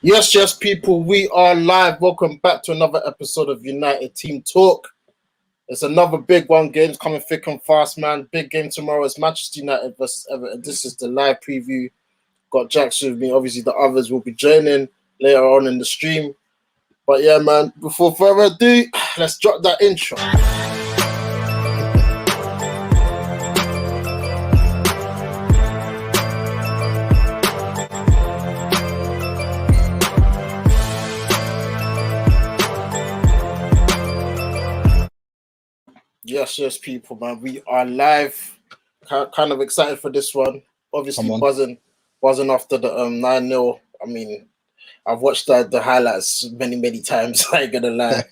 Yes, people, we are live. Welcome back to another episode of United Team Talk. It's another big one. Games coming thick and fast, man. Big game tomorrow. It's Manchester United versus Everton. This is the live preview. Got Jax with me. Obviously, the others will be joining later on in the stream. But yeah, man, before further ado, let's drop that intro. Yes, people, man. We are live. Kind of excited for this one. Obviously, buzzing after the 9-0. I mean, I've watched the highlights many times. I ain't gonna lie.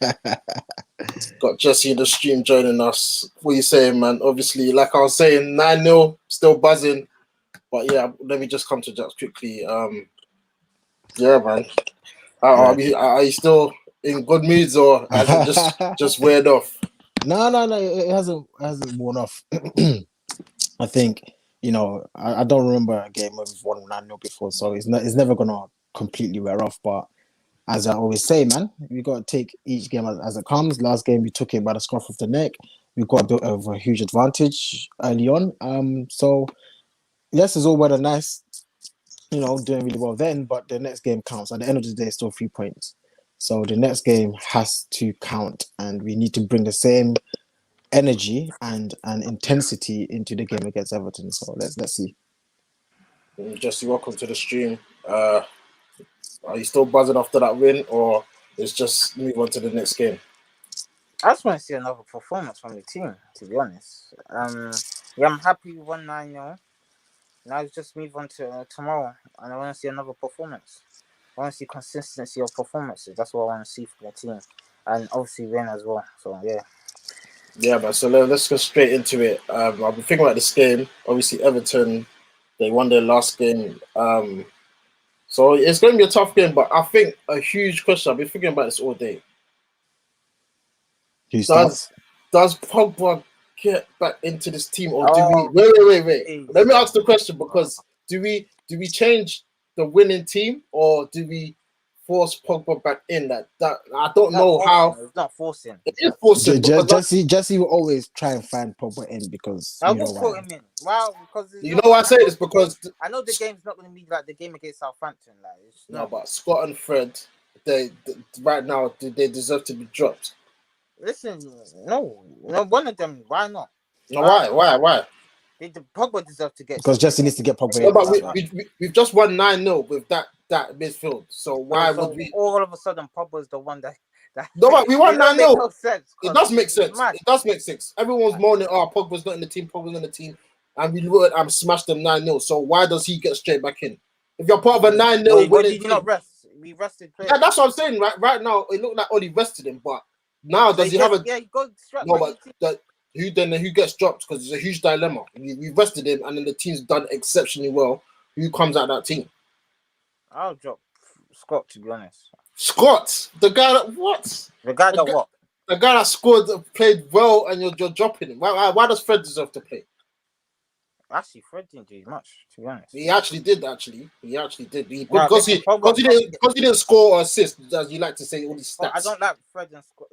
Got Jesse in the stream joining us. What are you saying, man? Obviously, like I was saying, 9-0, still buzzing. But yeah, let me just come to Jax quickly. Yeah, man. Are you still in good moods, or has it just weared off? No. It hasn't worn off. I think I don't remember a game where we've won 9-0 before, so it's never gonna completely wear off. But as I always say, man, we got to take each game as it comes. Last game we took it by the scruff of the neck. We got a bit of a huge advantage early on. So yes, it's all well and nice, doing really well then. But the next game counts. At the end of the day, it's still 3 points. So the next game has to count, and we need to bring the same energy and intensity into the game against Everton. So let's see. Jesse, welcome to the stream. Are you still buzzing after that win, or it's just move on to the next game? I just want to see another performance from the team, to be honest. Yeah, I'm happy we won 9-0. Now it's just move on to tomorrow, and I want to see another performance. I want to see consistency of performances. That's what I want to see from the team. And obviously win as well. So, yeah. Yeah, man. So let's go straight into it. I've been thinking about this game. Obviously, Everton, they won their last game. So it's going to be a tough game. But I think a huge question, I've been thinking about this all day. Does Pogba get back into this team? Or do we... Wait. Let me ask the question, because do we change the winning team, or do we force Pogba back in? That I don't know how. It's not forcing. It is forcing. Jesse will always try and find Pogba in, because I will put him in. Wow, because why I say this, because I know the game's not going to be like the game against Southampton. But Scott and Fred, they right now they deserve to be dropped. Listen, no, one of them. Why not? No, why? Pogba deserves to get, because Jesse needs to get Pogba. No, but we've just won 9-0 with that midfield. So why would we? All of a sudden, Pogba's the one that no, but we won 9-0. No sense. It does make sense. It does make sense. Everyone's moaning, Pogba's not in the team. Pogba's in the team, and we would smashed them 9-0. So why does he get straight back in? If you're part of a 9-0 winning did you not rest? We rested players. Yeah, that's what I'm saying. Right now, it looked like Oli rested him, but now does he have a? Yeah, he got strapped. No, but who gets dropped? Because it's a huge dilemma. We rested him, and then the team's done exceptionally well. Who comes out of that team? I'll drop Scott, to be honest. Scott, the guy that what? The guy that The guy that scored, played well, and you're dropping him. Why does Fred deserve to play? Actually, Fred didn't do much, to be honest. He actually did. Because he didn't score or assist, as you like to say, all these stats. I don't like Fred and Scott.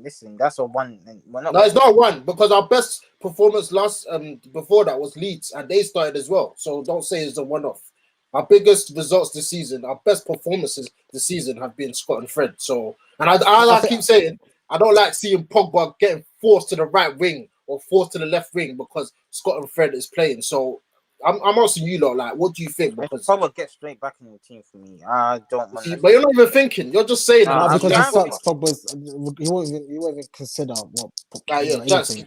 Listen. That's a one. No, it's not one, because our best performance before that was Leeds, and they started as well. So don't say it's a one-off. Our biggest results this season, our best performances this season have been Scott and Fred. So, and I keep saying, I don't like seeing Pogba getting forced to the right wing or forced to the left wing because Scott and Fred is playing. So I'm asking you lot, like, what do you think? Because Pogba gets straight back in the team for me. I don't want but you're not even thinking. You're just saying because he sucks. Pogba's he won't even consider what.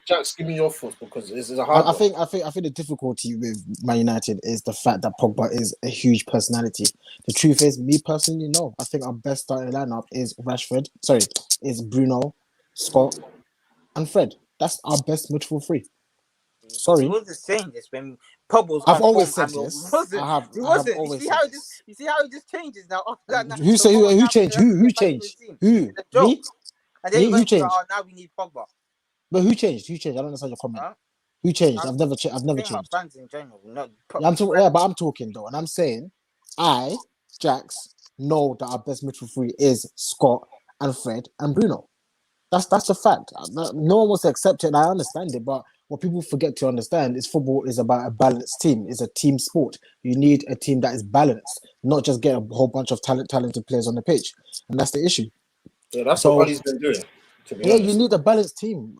Jax, give me your thoughts, because this is a hard. I think the difficulty with Man United is the fact that Pogba is a huge personality. The truth is, me personally, no. I think our best starting lineup is Bruno, Scott, and Fred. That's our best midfield three. Sorry. He wasn't saying this when Pogba's. I've always said this. You see how it just changes now? Who changed? Who changed? Who? Me? And then who changed? Now we need Pogba. But who changed? I don't understand your comment. Huh? Who changed? I've never changed. Fans in general, I'm talking though, and I'm saying, Jax, know that our best midfield three is Scott and Fred and Bruno. That's a fact. No one wants to accept it, and I understand it. But what people forget to understand is football is about a balanced team. It's a team sport. You need a team that is balanced, not just get a whole bunch of talented players on the pitch, and that's the issue. Yeah, that's what Ollie's been doing. To be honest, you need a balanced team.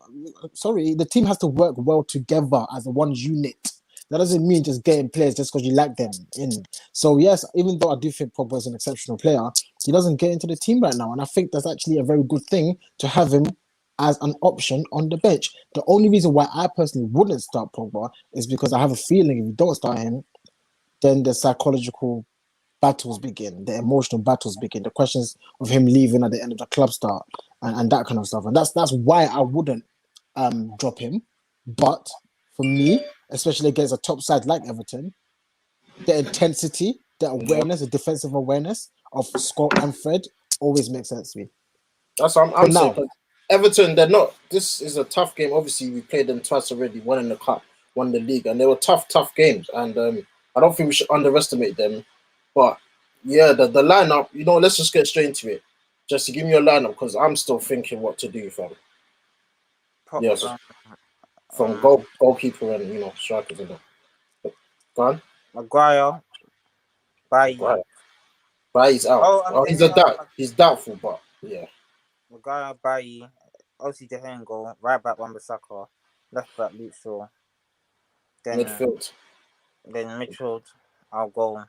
Sorry, the team has to work well together as one unit. That doesn't mean just getting players just because you like them in. So yes, even though I do think Pogba is an exceptional player, he doesn't get into the team right now, and I think that's actually a very good thing to have him as an option on the bench. The only reason why I personally wouldn't start Pogba is because I have a feeling if you don't start him, then the psychological battles begin, the emotional battles begin, the questions of him leaving at the end of the club start, and that kind of stuff. And that's why I wouldn't drop him. But for me, especially against a top side like Everton, the intensity, the awareness, the defensive awareness of Scott and Fred always makes sense to me. That's what I'm saying. Everton, they're not. This is a tough game. Obviously, we played them twice already. One in the cup, one in the league, and they were tough games. And I don't think we should underestimate them. But yeah, the lineup. Let's just get straight into it. Just to give me your lineup because I'm still thinking what to do, fam. Yes, from goalkeeper and strikers and that. Go on. Maguire, Bailly. Bailly's out. He's doubtful, but yeah. Maguire, Bailly, obviously De Gea in goal, right back Wan-Bissaka, left back Luke Shaw. Then midfield, I'll go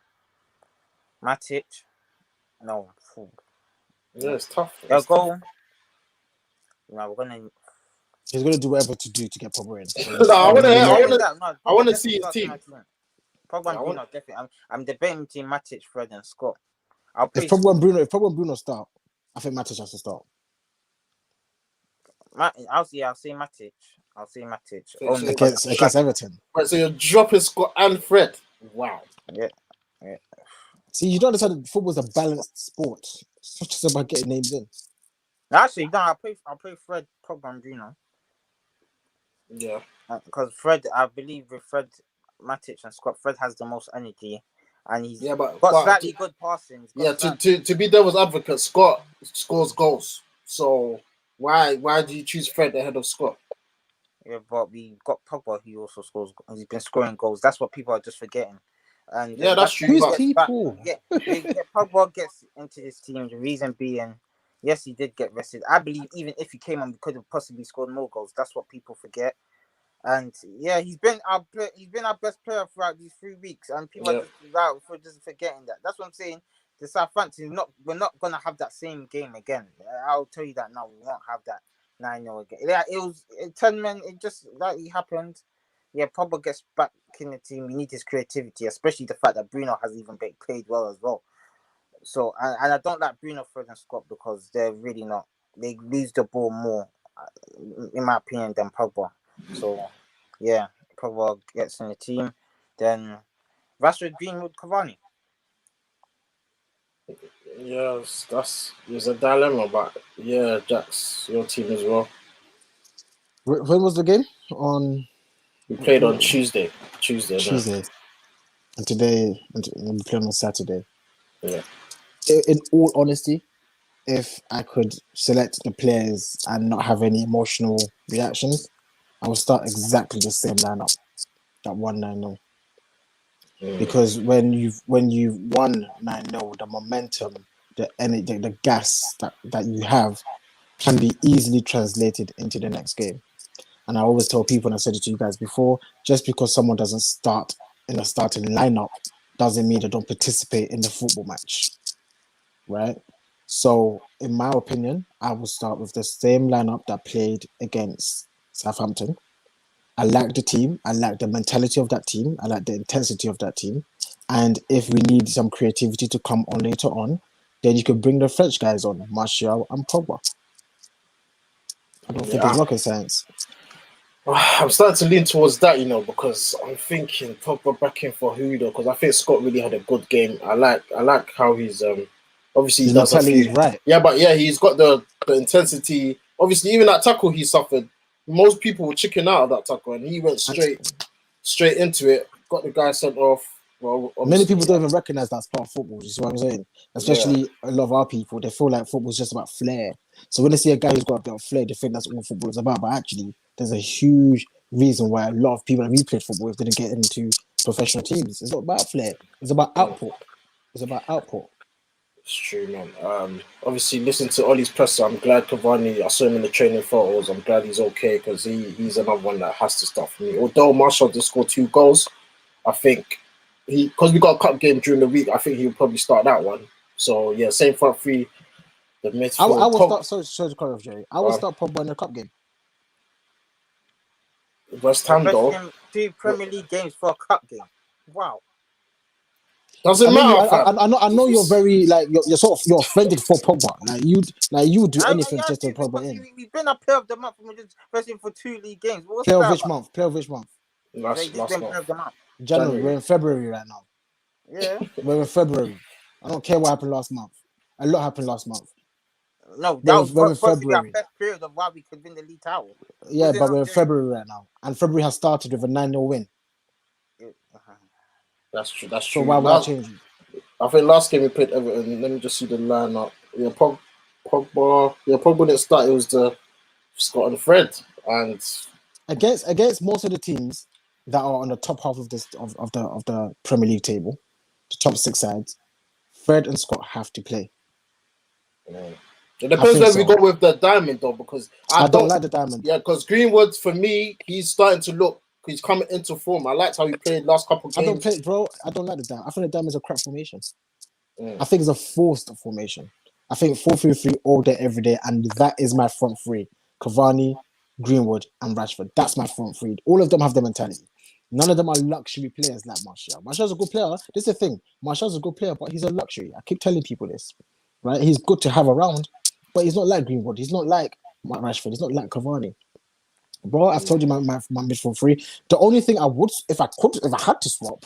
Matic. No. Yeah, it's tough. They'll go. We're gonna. He's gonna do whatever to do to get Pogba in. I want to see his team. Pogba and Bruno definitely. I'm debating between Matic, Fred, and Scott. If Pogba and Bruno start, I think Matic has to start. I'll say Matic. Against Everton. Right, so you're dropping Scott and Fred. Wow. Yeah. See, you don't understand that football's a balanced sport. It's not just about getting names in. Actually, no, I'll play Fred, Pogba, and Bruno. Yeah. Because Fred, I believe with Fred, Matic, and Scott, Fred has the most energy, and he's got slightly good passing. To be devil's advocate, Scott scores goals. So why do you choose Fred ahead of Scott? Yeah, but we got Pogba, who also scores. He's been scoring goals. That's what people are just forgetting. And yeah, that's true. Who's people? Pogba gets into this team. The reason being, yes, he did get rested. I believe even if he came on, we could have possibly scored more goals. That's what people forget. And yeah, he's been our best player throughout these 3 weeks, and people are just forgetting that. That's what I'm saying. The Southampton, we're not gonna have that same game again. I'll tell you that now. We won't have that 9-0 again. Yeah, it was 10 men. It just happened. Yeah, Pogba gets back in the team. We need his creativity, especially the fact that Bruno has even played well as well. So, and I don't like Bruno, Fred, and Scott because they're really not. They lose the ball more, in my opinion, than Pogba. So, yeah, Pogba gets in the team. Then Rashford, Greenwood, Cavani. Yes, there's a dilemma, but yeah, Jack's your team as well. When was the game? We played on Tuesday. And today, we play on Saturday. Yeah. In all honesty, if I could select the players and not have any emotional reactions, I would start exactly the same lineup, that 1-9-0. Because when you've won 9-0, the momentum, the energy, the gas that you have can be easily translated into the next game. And I always tell people, and I said it to you guys before, just because someone doesn't start in a starting lineup doesn't mean they don't participate in the football match, right? So, in my opinion, I will start with the same lineup that played against Southampton. I like the team. I like the mentality of that team. I like the intensity of that team. And if we need some creativity to come on later on, then you could bring the French guys on, Martial and Pogba. I don't think it's rocket science. I'm starting to lean towards that, because I'm thinking Pogba back in for who though? Because I think Scott really had a good game. I like how he's obviously he does a few, right. Yeah, but yeah, he's got the intensity. Obviously, even that tackle he suffered, most people were chicken out of that tackle, and he went straight into it. Got the guy sent off. Well, Many people don't even recognize that's part of football. You see what I'm saying? Especially a lot of our people, they feel like football's just about flair. So when they see a guy who's got a bit of flair, they think that's all football is about. But actually, there's a huge reason why a lot of people that we played football with didn't get into professional teams. It's not about flair. It's about output. It's about output. It's true, man. Obviously, listen to Ollie's presser. I'm glad Cavani, I saw him in the training photos. I'm glad he's okay because he's another one that has to start for me. Although Martial did score 2 goals, I think because we got a cup game during the week, I think he'll probably start that one. So yeah, same front three. The midfield. I will start. Sorry to cut off, Jerry. I will start Pogba in the cup game. West Ham though. 2 Premier League games for a cup game. Wow. Doesn't matter. I know you're very you're offended for Pogba. You would do anything just to Pogba in. We've been a player of the month for 2 league games. Player of which month? Player of which month? Last month. January. We're in February right now. Yeah. We're in February. I don't care what happened last month. A lot happened last month. No, that was possibly our best period of why we could win the league title. Yeah, but we're in February right now. And February has started with a 9-0 win. That's true. So why would I change it? I think last game we played Everton. Let me just see the lineup. Yeah, Pogba. Yeah, Pogba didn't start. It was the Scott and Fred. And against most of the teams that are on the top half of the Premier League table, the top 6 sides, Fred and Scott have to play. It depends where we go with the diamond though, because I don't like the diamond. Yeah, because Greenwood for me, he's starting to look. He's coming into form. I liked how he played last couple of games. I don't like the diamond. I think the diamond is a crap formation. I think it's a forced formation. I think 4-3-3 all day, every day, and that is my front three: Cavani, Greenwood, and Rashford. That's my front three. All of them have the mentality. None of them are luxury players like Martial. Martial's a good player. This is the thing. Martial's a good player, but he's a luxury. I keep telling people this, right? He's good to have around, but he's not like Greenwood. He's not like Rashford. He's not like Cavani. Bro, I've told you my midfield three. The only thing I would, if I had to swap,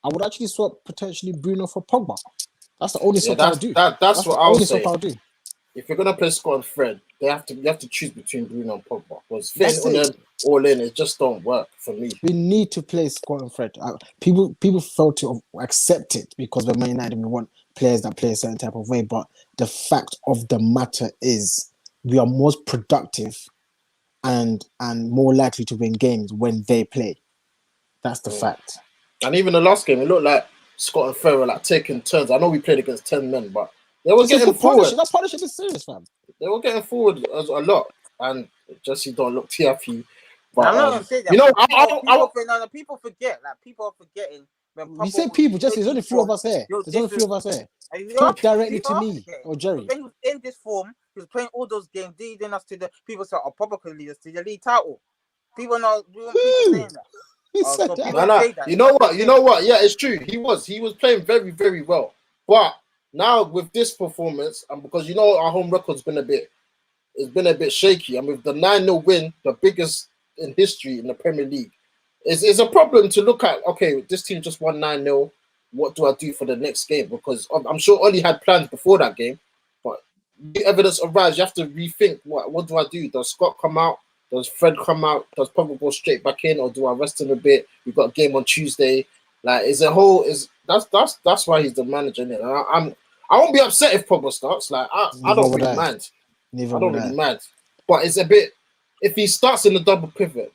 I would actually swap potentially Bruno for Pogba. That's the only swap I would do. That's what I would say. Swap I would do. If you're gonna play Scott and Fred, you have to choose between Bruno and Pogba. Because fitting on them all in, it just don't work for me. We need to play Scott and Fred. People fail to accept it because we're Man United and we want players that play a certain type of way. But the fact of the matter is, we are most productive and more likely to win games when they play. That's the fact. And even the last game, it looked like Scott and Fred were like taking turns. I know we played against 10 men, but they were getting forward. That partnership is serious, fam. They were getting forward a lot, and just you don't look TFU. But I'm not gonna say that. You know, people forget. Like people are forgetting. You say people, just there's only 3 of us here. There's only 3 of us here. Talk directly to me or Jerry. When he was in this form, he was playing all those games, leading us to the people say, "Oh, Pogba could lead us to the league title." People know. People saying that. He said that. No. You know what? Yeah, it's true. He was playing very, very well. But now with this performance, and because you know our home record's been a bit shaky, and with the 9-0 win, the biggest in history in the Premier League, it's a problem to look at. Okay, this team just won 9-0. What do I do for the next game? Because I'm sure Ollie had plans before that game, but the evidence arrives. You have to rethink. What do I do? Does Scott come out? Does Fred come out? Does Pogba go straight back in, or do I rest him a bit? We've got a game on Tuesday. Like, that's why he's the manager. I won't be upset if Pogba starts. Like, I don't really mind. I don't really mind. But it's a bit if he starts in the double pivot,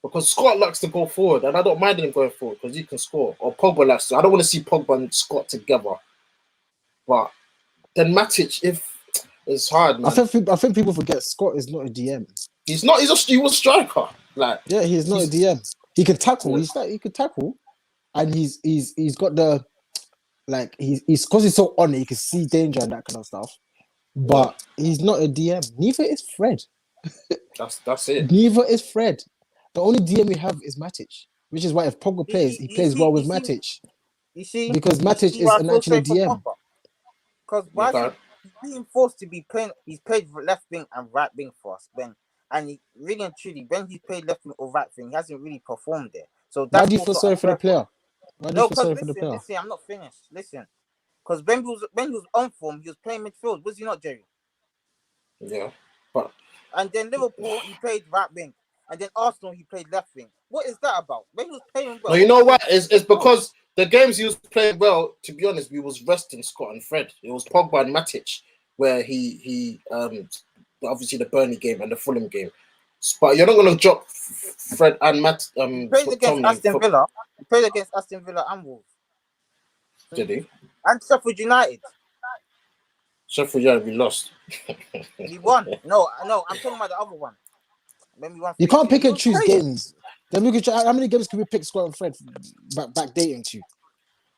because Scott likes to go forward, and I don't mind him going forward because he can score. Or Pogba likes to. I don't want to see Pogba and Scott together. But then Matic, if it's hard, man. I think people forget Scott is not a DM. He's not. He was striker. Like, yeah, he's not a DM. He can tackle. He can tackle, and he's got the he's because he's so on it. He can see danger and that kind of stuff. But he's not a DM. Neither is Fred. That's it. Neither is Fred. The only DM we have is Matic, which is why if Pogba plays, he plays well with Matic. You see, because Matic is an actual DM. Because why he's being forced to be playing? He's played left wing and right wing for us, and he really and truly, when he's played left wing or right wing, he hasn't really performed there. So that's why do you feel sorry for the player? Listen, I'm not finished. Listen, because when he was on form, he was playing midfield. Was he not, Jerry? Yeah, and then Liverpool, he played right wing. And then Arsenal, he played left wing. What is that about? When he was playing well, no, you know what? It's because the games he was playing well, to be honest, we was resting Scott and Fred. It was Pogba and Matic where he obviously the Burnley game and the Fulham game. But you're not gonna drop Fred and Matt. He played against Aston Villa. He played against Aston Villa and Wolves. Did he? And Sheffield United. Sheffield United, we lost. He won. No, I'm talking about the other one. When we won You can't 3-2, pick and choose crazy. games. Then we could try, how many games can we pick Scott and Fred backdating to?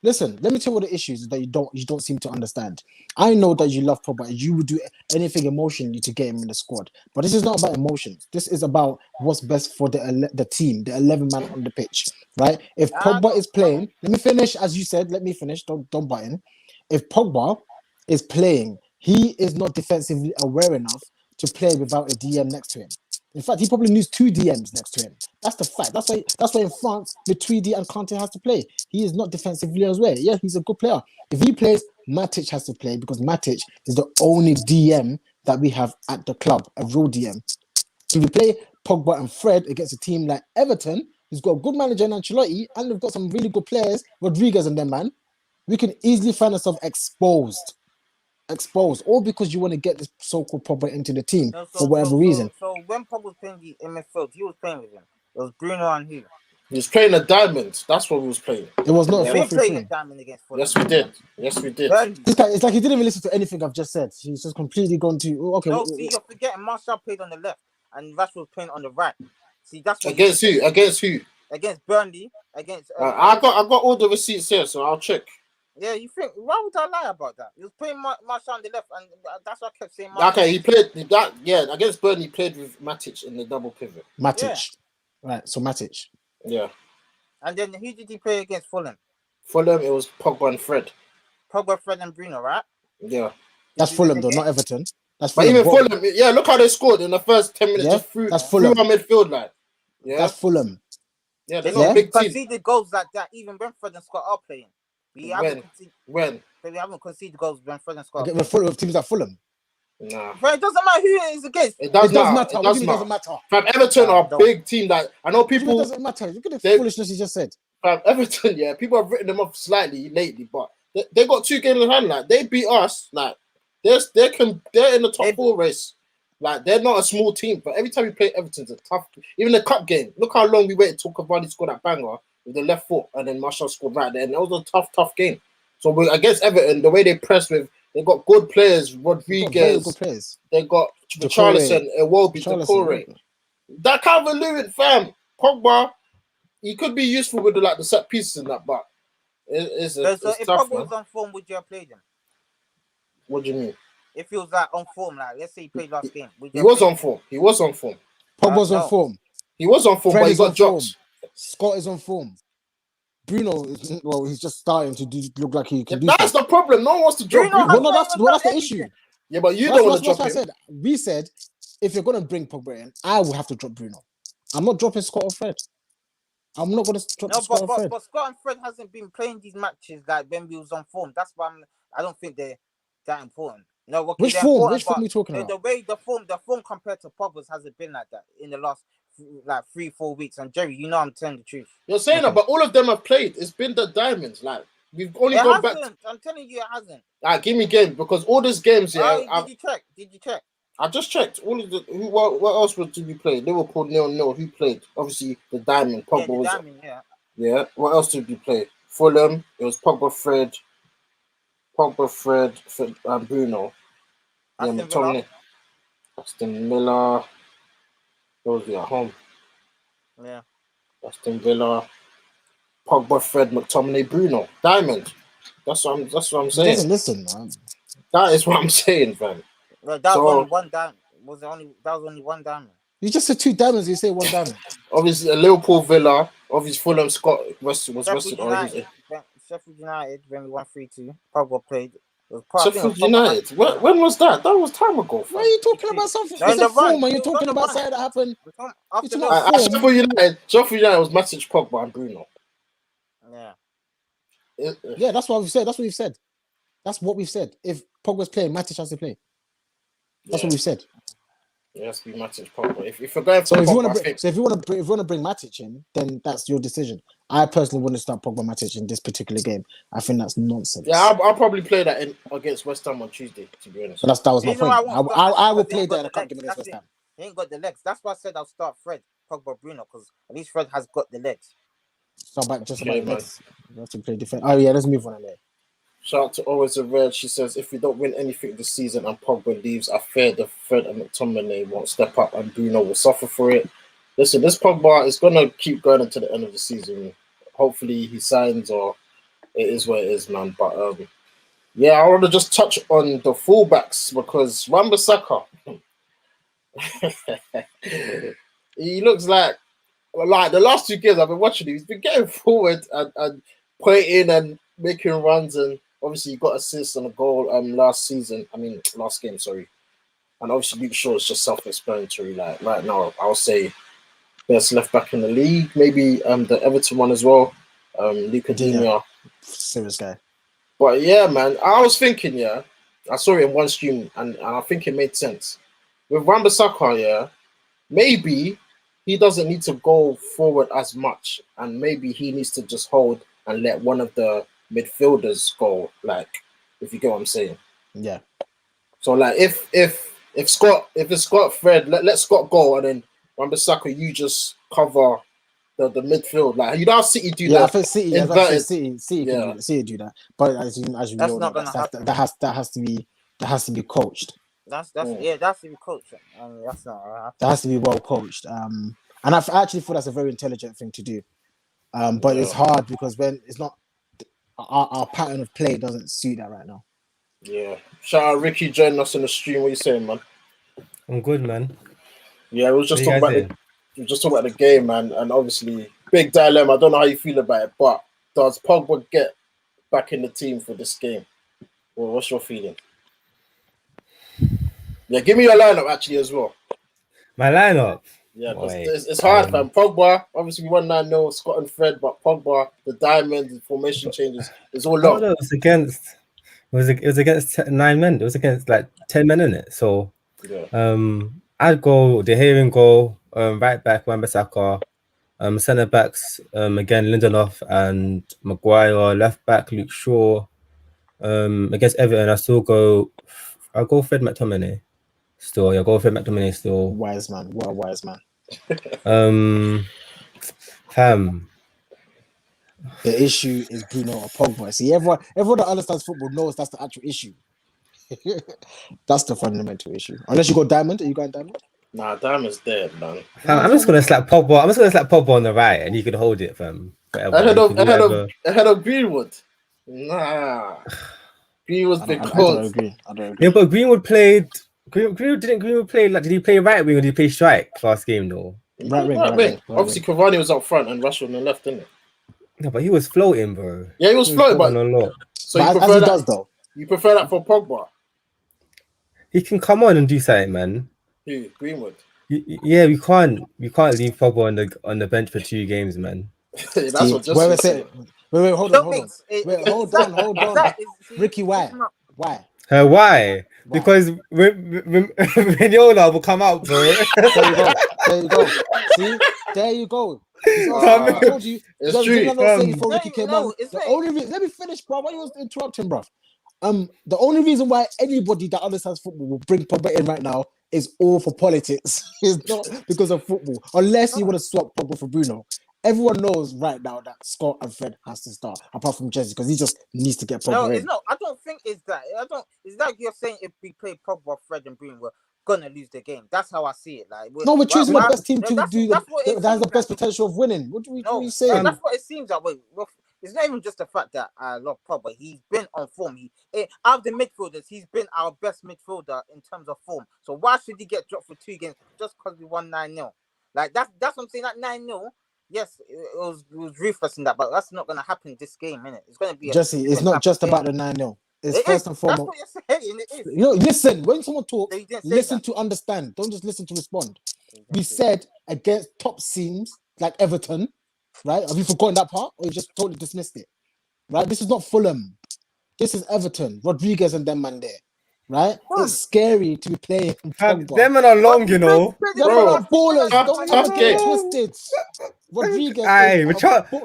Listen, let me tell you what the issue is that you don't seem to understand. I know that you love Pogba. You would do anything emotionally to get him in the squad. But this is not about emotions. This is about what's best for the team, the 11 man on the pitch, right? If Pogba is playing, let me finish. As you said, let me finish. Don't butt in. If Pogba is playing, he is not defensively aware enough to play without a DM next to him. In fact, he probably needs 2 DMs next to him. That's the fact. That's why in France, Matuidi and Kante has to play. He is not defensively as well. Yeah, he's a good player. If he plays, Matic has to play because Matic is the only DM that we have at the club, a real DM. If you play Pogba and Fred against a team like Everton, who's got a good manager in Ancelotti, and they've got some really good players, Rodriguez and them, man, we can easily find ourselves exposed, all because you want to get this so-called Pogba into the team for whatever reason. So when Pogba was playing in midfield, he was playing with him. It was Bruno and who? He was playing a diamond. That's what we was playing. It was not a 4-3-3. A diamond against Fulham. Yes, we did. Yes, we did. This guy, it's like he didn't even listen to anything I've just said. He's just completely gone to okay. No, see, you're forgetting Martial played on the left and Rashford was playing on the right. See, that's what against who? Against who? Against Burnley. Against. I got all the receipts here, so I'll check. Yeah, you think? Why would I lie about that? He was playing Martial on the left, and that's what I kept saying. Martial. Okay, he played that. Yeah, against Burnley, he played with Matic in the double pivot. Matic, right? So Matic. Yeah. And then who did he play against Fulham? Fulham, it was Pogba and Fred. Pogba, Fred, and Bruno, right? Yeah. That's Fulham, though, not Everton. That's Fulham. But even Fulham, yeah. Look how they scored in the first 10 minutes. Yeah, just through that's Fulham. Through our midfield line. Yeah, that's Fulham. Yeah, they're not a big team. Conceded goals like that, even when Fred and Scott are playing. We haven't conceded goals when Fred and Scott. With teams like Fulham. Nah. But it doesn't matter who it is against. It does matter. It doesn't matter. From Everton are a big team that I know people. It doesn't matter. Look at the foolishness you just said. From Everton, yeah, people have written them off slightly lately, but they got 2 games in hand. Like they beat us. Like they're in the top 4 race. Like they're not a small team, but every time we play Everton's a tough. Even the cup game, look how long we waited till Cavani scored that banger with the left foot, and then Martial scored right there. And that was a tough game. So against Everton, the way they pressed they got good players. Rodriguez, good players. They got Richarlison, Iwobi, Decore. That Calvert-Lewin, fam, Pogba, he could be useful with the set pieces and that, but it's if tough, Pogba was on form, would you have played him? What do you mean? If he was like on form, like let's say he played last game, he was on form. He was on form. Pogba's on form. He was on form, Fred but he got dropped. Scott is on form. Bruno, he's just starting to look like he can do. That's the problem. No one wants to drop Bruno. No, that's the issue. Yeah, but you don't want to drop him. I said. We said if you're gonna bring Pogba in, I will have to drop Bruno. I'm not dropping Scott or Fred. I'm not gonna drop Scott or Fred. But Scott and Fred hasn't been playing these matches like when we was on form. That's why I don't think they're that important. No, which form? Which form are you talking about? The way the form compared to Pogba's hasn't been like that in the last 3-4 weeks. And Jerry, you know I'm telling the truth. You're saying that, but all of them have played. It's been the diamonds. Like we've only gone back. I'm telling you, it hasn't. Give me games because all these games. Yeah. Did you check? I just checked. All of the what else did we play? Liverpool 0-0. Who played? Obviously the diamond. Pogba was. Diamond, yeah. Yeah. What else did we play? Fulham. It was Pogba, Fred, and Bruno. Aston Villa. Those we at home. Yeah. Aston Villa. Pogba, Fred, McTominay, Bruno. Diamond. That's what I'm saying. He doesn't listen, man. That is what I'm saying, fam. Well, that was only one diamond. That was only one diamond. You just said 2 diamonds. You say 1 diamond. Obviously, a Liverpool, Villa. Obviously, Fulham, Scott was rested. Sheffield United when we won 3-2. Pogba played. Sheffield United. When was that? That was time ago. Why are you talking about something? It's a form, and you're talking about something that happened. Sheffield United was Matic, Pogba, and Bruno. Yeah. That's what we've said. That's what we've said. If Pogba's playing, Matic has to play. That's what we've said. It has to be Matic, Pogba. If you're going for So if you Pogba, want to, if you want to bring Matic in, then that's your decision. I personally wouldn't start Pogba Matic in this particular game. I think that's nonsense. Yeah, I'll probably play that in against West Ham on Tuesday. To be honest, So that was The my reason point. why I won't start I Matic will because he play ain't that got in the a cup legs. game against That's West it. Ham. He ain't got the legs. That's why I said I'll start Fred, Pogba, Bruno, because at least Fred has got the legs. So about okay, the legs. You have to play defense. Oh yeah, let's move on there. shout out to Always a Red. She says, if we don't win anything this season and Pogba leaves, I fear the Fred and McTominay won't step up and Bruno will suffer for it. Listen, this Pogba is going to keep going until the end of the season. Hopefully he signs or it is what it is, man. But yeah, I want to just touch on the fullbacks because Wan-Bissaka, he looks like the last 2 games I've been watching him, he's been getting forward and pointing and making runs, and obviously he got assists and a goal last game, sorry. And obviously Luke Shaw is just self-explanatory. Like right now, I'll say best left back in the league, maybe the Everton one as well, Luka Digne. Serious guy. But yeah, man, I was thinking, yeah, I saw it in one stream and I think it made sense. With Wan-Bissaka, yeah, maybe he doesn't need to go forward as much, and maybe he needs to just hold and let one of the midfielders go. Like, if you get what I'm saying. Yeah. So like, if it's Scott Fred, let Scott go, and then Wan-Bissaka, you just cover the midfield. Like, you know how City do that. I think City. As I say, City can do that. City do that. But as you That's all know, not gonna happen. that has to be coached. That's yeah, that's to be coached. That's not. That has to be well coached. And I actually thought that's a very intelligent thing to do. But it's hard because when it's not our pattern of play doesn't suit that right now. Yeah. Shout out Ricky joining us on the stream. What are you saying, man? I'm good, man. Yeah, we was just talking about the game, man, and obviously big dilemma. I don't know how you feel about it, but does Pogba get back in the team for this game? Well, what's your feeling? Yeah, give me your lineup actually as well. My lineup. Yeah, because it's hard, man. Pogba, obviously we won 9-0, Scott and Fred, but Pogba, the diamond, the formation changes, it's all long. It was against 9 men. It was against like 10 men in it. So I'd go De Gea in goal, right back Wan-Bissaka, centre backs again Lindelof and Maguire, left back Luke Shaw. Against Everton, I'll go Fred McTominay. Still, go Fred McTominay still. Wise man. What a wise man. The issue is Bruno or Pogba. See, everyone that understands football knows that's the actual issue. That's the fundamental issue. Unless you go Diamond, are you going Diamond? Nah, Diamond's dead, man. I'm just gonna slap Pogba. I'm just gonna slap Pogba on the right, and you can hold it, fam. Ahead of Greenwood. Nah, Greenwood's been close. I don't agree. Yeah, but Greenwood played. Greenwood play like? Did he play right wing or did he play strike last game though? Right wing. Obviously, Cavani was up front and Rashford on the left, didn't it? No, but he was floating, bro. Yeah, he was floating, but a lot. So you prefer that? Does, though. You prefer that for Pogba? He can come on and do something, man. Who? Greenwood. Yeah, we can't leave Pogba on the bench for 2 games, man. That's what just said. Wait, hold on. Ricky, why? Why? Why? Because Vignola will come out, bro. There you go. See? There you go. I told you. It's true. Before Ricky came out. Let me finish, bro. Why you interrupting, bro? The only reason why anybody that understands football will bring Pogba in right now is all for politics. It's not because of football. Unless you want to swap Pogba for Bruno. Everyone knows right now that Scott and Fred has to start, apart from Jesse, because he just needs to get Pogba in. It's not. I don't think it's that. It's like you're saying if we play Pogba, Fred, and Bruno, we're gonna lose the game. That's how I see it. Like, we're choosing the best team to do that has the best potential of winning. What are you saying? That's what it seems like. It's not even just the fact that I love Pogba. He's been on form. Out of the midfielders, he's been our best midfielder in terms of form. So why should he get dropped for 2 games just because we won 9-0? Like that's what I'm saying. Like 9-0. Yes, it was ruthless in that, but that's not going to happen this game, innit? It's going to be Jesse. It's not just about the 9-0. It's first and foremost. That's what you're saying. It is. You know, listen. When someone talks, listen to understand. Don't just listen to respond. We said against top teams like Everton, right? Have you forgotten that part, or you just totally dismissed it? Right? This is not Fulham. This is Everton, Rodriguez, and them man there. right? It's scary to be playing Pogba. Them are long, you know. Them are ballers. Don't tough even get it game. twisted. Rodriguez. Aye,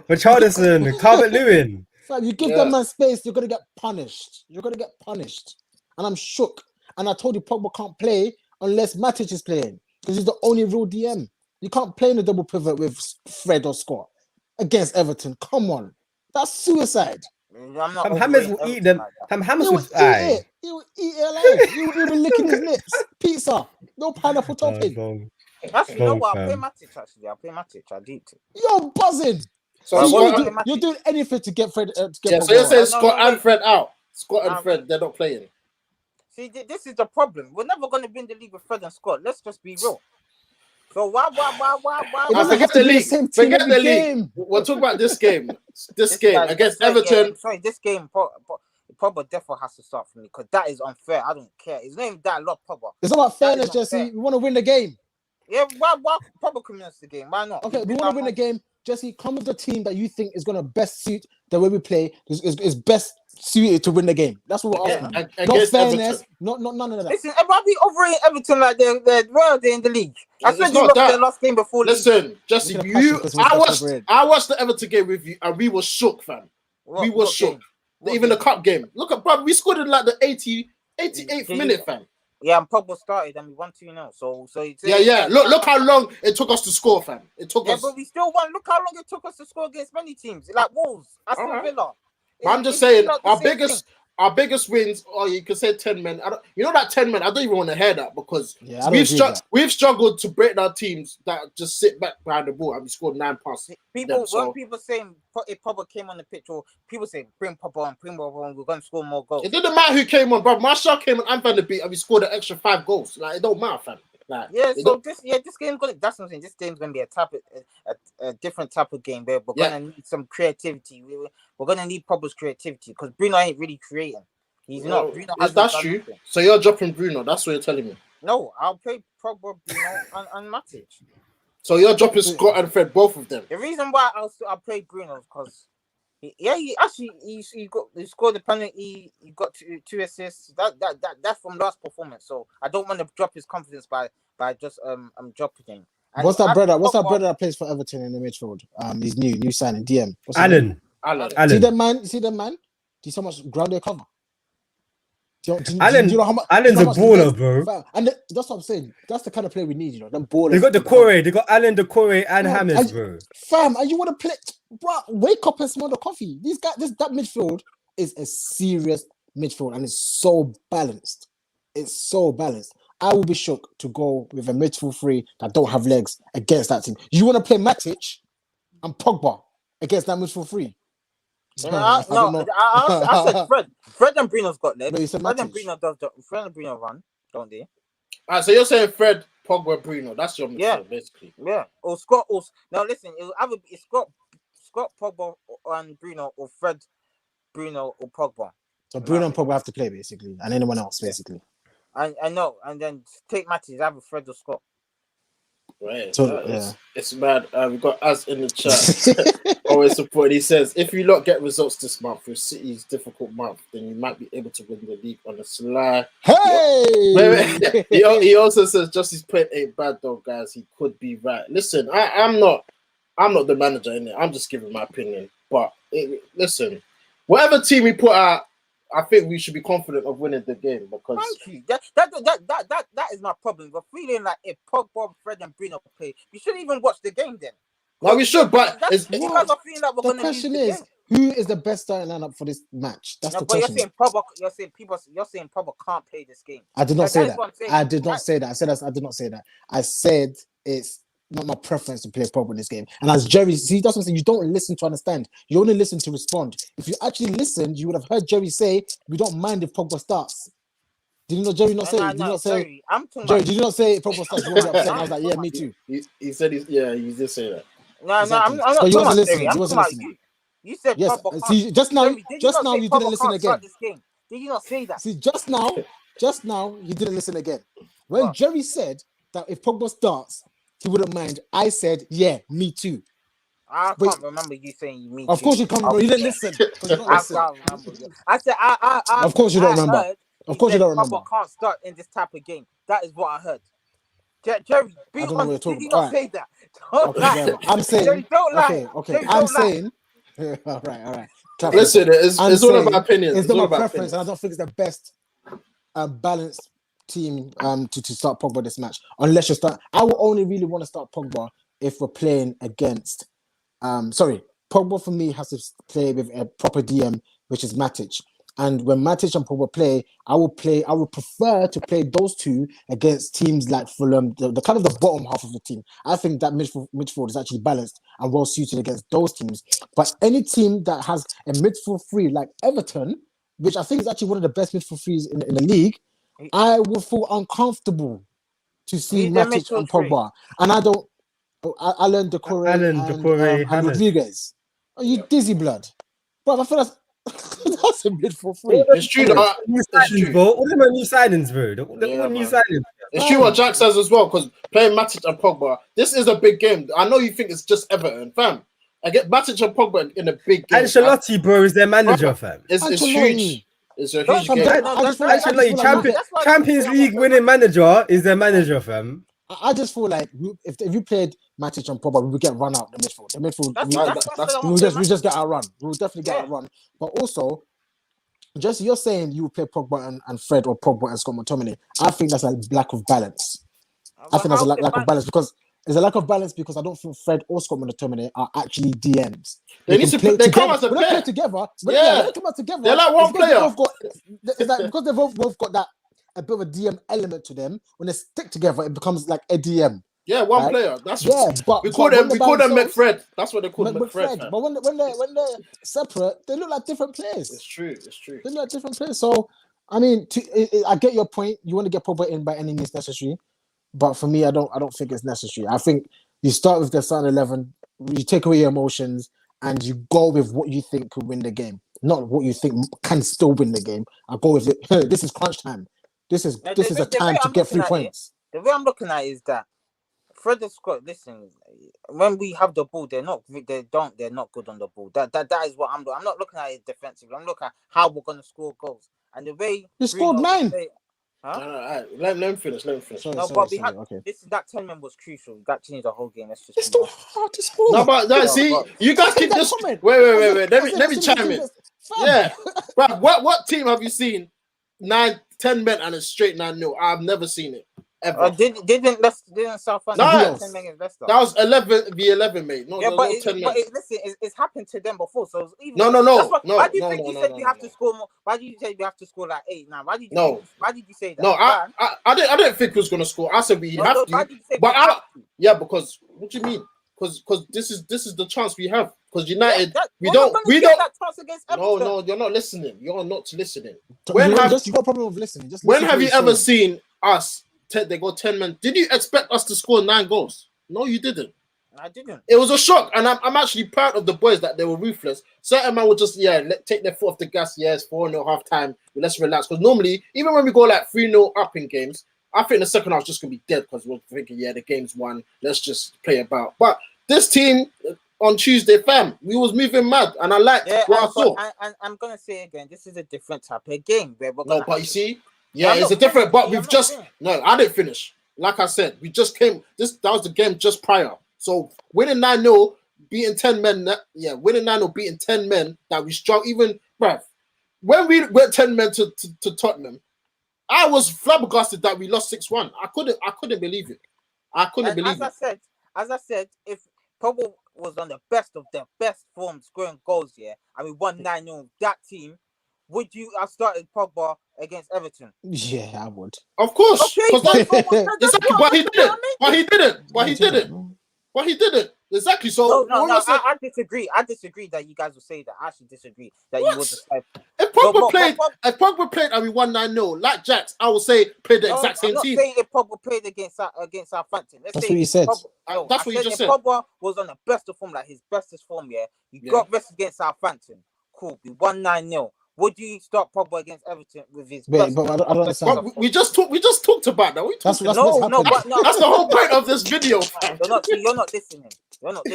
Richarlison, Calvert-Lewin. Fam, you give them man space, you're gonna get punished. You're gonna get punished. And I'm shook. And I told you Pogba can't play unless Matic is playing. Because he's the only real DM. You can't play in a double pivot with Fred or Scott against Everton. Come on. That's suicide. Hammers will eat them. Hammers will eat it. He will eat it alive. He will be licking his lips. Pizza. No pineapple topping. Actually, you know what? I'll play Matic, actually. I'll play Matic. I need to. You're buzzing. So you're doing anything to get Fred. So you're saying Scott and Fred out. Scott and Fred, they're not playing. See, this is the problem. We're never going to win the league with Fred and Scott. Let's just be real. So why? Forget the league. Forget the league. We'll talk about this game. This game against Everton. Yeah, sorry, this game. Pogba definitely has to start for me because that is unfair. I don't care. It's not even that lot, Pogba. It's about fairness, Jesse. We want to win the game. Yeah, why Pogba coming into the game? Why not? Okay, we want to win the game. Jesse, come with the team that you think is going to best suit the way we play. Is best suited to win the game. That's what we're asking. Not fairness. Not none of that. Listen, everybody be overrating Everton like they're in the league. I swear you lost their last game before. Listen, Jesse, I watched the Everton game with you, and we were shook, fam. We were shook. Even the cup game. Look at, bro, we scored in like the 88th minute, fam. Yeah, and Pogba started and we won 2-0. So yeah. Look how long it took us to score, fam. It took us. But we still won. Look how long it took us to score against many teams, like Wolves, Aston Villa. I'm just saying, our biggest wins, or you can say 10 men. You know that 10 men, I don't even want to hear that because we've struggled to break down teams that just sit back behind the ball and we scored 9 passes. People saying if Pogba came on the pitch, or people say bring Pogba on, we're going to score more goals. It didn't matter who came on, bro. Martial came on and Van der Beek and we scored an extra 5 goals. Like, it don't matter, fam. Like, this game's gonna. That's what I'm saying. This game's gonna be a different type of game. Where we're gonna need some creativity. We're gonna need Pogba's creativity because Bruno ain't really creating. He's not. Bruno that's true. Nothing. So you're dropping Bruno. That's what you're telling me. No, I'll play Pogba, Bruno, and Matic. So you're dropping Scott and Fred, both of them. The reason why I'll play Bruno is because he scored the penalty. He got two assists. That's from last performance. So I don't want to drop his confidence by just dropping him. And what's that brother that plays for Everton in the midfield? He's new signing DM. Alan. See the man. Do you see how much ground they cover? Do you know how much? Alan's a baller, bro. And that's what I'm saying. That's the kind of play we need, them ballers. They got Decore. They got Alan, Decore, and Hammers, bro. Fam, and you want to play? Bro, wake up and smell the coffee. These guys, that midfield is a serious midfield, and it's so balanced. It's so balanced. I will be shook to go with a midfield three that don't have legs against that team. You want to play Matic and Pogba against that midfield three? I said Fred. Fred and Bruno's got legs. Fred and Bruno run, don't they? Alright, so you're saying Fred, Pogba, Bruno. That's your midfield, basically. Yeah. Or Scott. Now listen, it's Scott, Pogba, and Bruno, or Fred, Bruno, or Pogba. So Bruno and Pogba have to play basically, and anyone else basically. I know, and then take matches. Either Fred or Scott. Right. So it's bad. We've got Az in the chat. Always support. He says, if you lot get results this month with City's difficult month, then you might be able to win the league on the sly. Hey! He also says Justice point ain't bad though, guys. He could be right. Listen, I'm not the manager in it. I'm just giving my opinion. But listen, whatever team we put out, I think we should be confident of winning the game because thank you. That is my problem. We're feeling like if Pogba, Fred, and Bruno play, we shouldn't even watch the game then. No, we should, but the question is, who is the best starting lineup for this match? That's the question. You're saying Pogba can't play this game. I did not say that. I did not say that. I said it's not my preference to play Pogba in this game. And as Jerry, see, that's what I'm saying. You don't listen to understand. You only listen to respond. If you actually listened, you would have heard Jerry say, "We don't mind if Pogba starts." Did you know Jerry not say? Jerry, did you not say Pogba starts? You upset? I was like, yeah, me too. He said, he did say that. No, exactly. I'm not talking about Jerry. I'm talking about you. You said yes. Pogba. See, just now you didn't listen again. Did you not say that? See, just now you didn't listen again. When Jerry said that if Pogba starts, he wouldn't mind. I said, yeah, me too. I can't remember you saying me too. Of course you can't remember. You didn't listen. I can't remember. I said, of course you don't remember. Of course, you don't remember. Pogba can't start in this type of game. That is what I heard. Jerry, be honest. Did he not say that? I'm saying. Jerry, don't lie. Okay. Jerry, I'm saying. All right. Listen, it's all about opinions. It's not my preference, and I don't think it's the best balanced team to start Pogba this match. Unless you start, I will only really want to start Pogba if we're playing against. Pogba for me has to play with a proper DM, which is Matic. And when Matic and Pogba play, I would prefer to play those two against teams like Fulham, the kind of the bottom half of the team. I think that midfield is actually balanced and well suited against those teams. But any team that has a midfield three like Everton, which I think is actually one of the best midfield threes in the league, I will feel uncomfortable to see Matic and Pogba. And I don't. I learned Decore and Rodriguez. Are you dizzy blood? Bro, I feel that's a midfield three. It's true. Bro. All them are new signings, bro. New signings. It's true what Jack says as well, because playing Matic and Pogba, this is a big game. I know you think it's just Everton, fam. I get Matic and Pogba in a big game. Ancelotti, bro, is their manager, fam. It's huge. It's a huge game. Ancelotti, Champions League winning manager is their manager, fam. I just feel like if you played Matic and Pogba, we would get run out the midfield. The midfield, we just get our run. We will definitely get our run. But also, just you're saying you would play Pogba and Fred or Pogba and Scott McTominay. I think that's a lack of balance. I think that's a lack of balance because there's a lack of balance because I don't think Fred or Scott McTominay are actually DMs. They need to play. They come as a pair. Play together. Yeah, they come out together. They're like one player. Because they've both got that. A bit of a DM element to them. When they stick together, it becomes like a DM. Yeah, one player. That's but we call them McFred. That's what they call McFred. But when they're separate, they look like different players. It's true. They look like different players. So I mean, I get your point. You want to get Pogba in by any means necessary, but for me, I don't think it's necessary. I think you start with the starting 11, you take away your emotions, and you go with what you think could win the game, not what you think can still win the game. I go with it. This is crunch time. This is a time to get 3 points. The way I'm looking at it is that Fred and Scott, listen, when we have the ball, they're not good on the ball. That is what I'm doing. I'm not looking at it defensively. I'm looking at how we're gonna score goals. And the way you scored 9. No, let him finish. That 10 men was crucial. That changed the whole game. It's still hard to score. No, but see, you guys keep this. Wait. Let me chime in. Yeah, but what team have you seen 10 men and a straight 9-0? I've never seen it ever. Didn't Southampton? No, 10 men against Leicester. That was 11v11, mate. No, but 10 men. Listen, it's happened to them before. So it's even. No. Why do you think you said we have to score more? Why do you say we have to score like 8 now? Why did you say that? No, I didn't think we was gonna score. I said we have to. Because what do you mean? Because this is the chance we have. Because United, we don't. That chance against Everton. No, you're not listening. You're not listening. You got a problem with listening. When have you ever seen us? They go 10 men. Did you expect us to score 9 goals? No, you didn't. I didn't. It was a shock, and I'm actually proud of the boys that they were ruthless. Certain man would just take their foot off the gas. Yes, 4-0 half time. Let's relax. Because normally, even when we go like 3-0 up in games, I think the second half's just gonna be dead because we're thinking, the game's won. Let's just play about. But this team on Tuesday, fam, we was moving mad, and I liked what I saw. And I'm gonna say again, this is a different type of game. But you see, it's a different. But we've just I didn't finish. Like I said, we just came. That was the game just prior. So winning 9-0, beating 10 men. Winning 9-0, beating 10 men that we struggled. Even bruv, when we went 10 men to Tottenham, I was flabbergasted that we lost 6-1. I couldn't believe it. As I said, if Pogba was on the best of their best form scoring goals, and we won 9-0, that team, would you have started Pogba against Everton? Yeah, I would. Of course. Okay, but he didn't. Exactly. So I disagree. I disagree that you guys will say that. I actually disagree that you would decide. If Pogba played and we won 9-0, like Jax, I would say play the exact same team. I'm not saying if Pogba played against Southampton. That's what you said. That's what you just said. Pogba was on the best of form, like his bestest form. You got rest against Southampton. Cool. We won 9-0. Would you start Pogba against Everton with his? But I don't understand. We just talked about that. That's the whole point of this video. You're not listening. Let's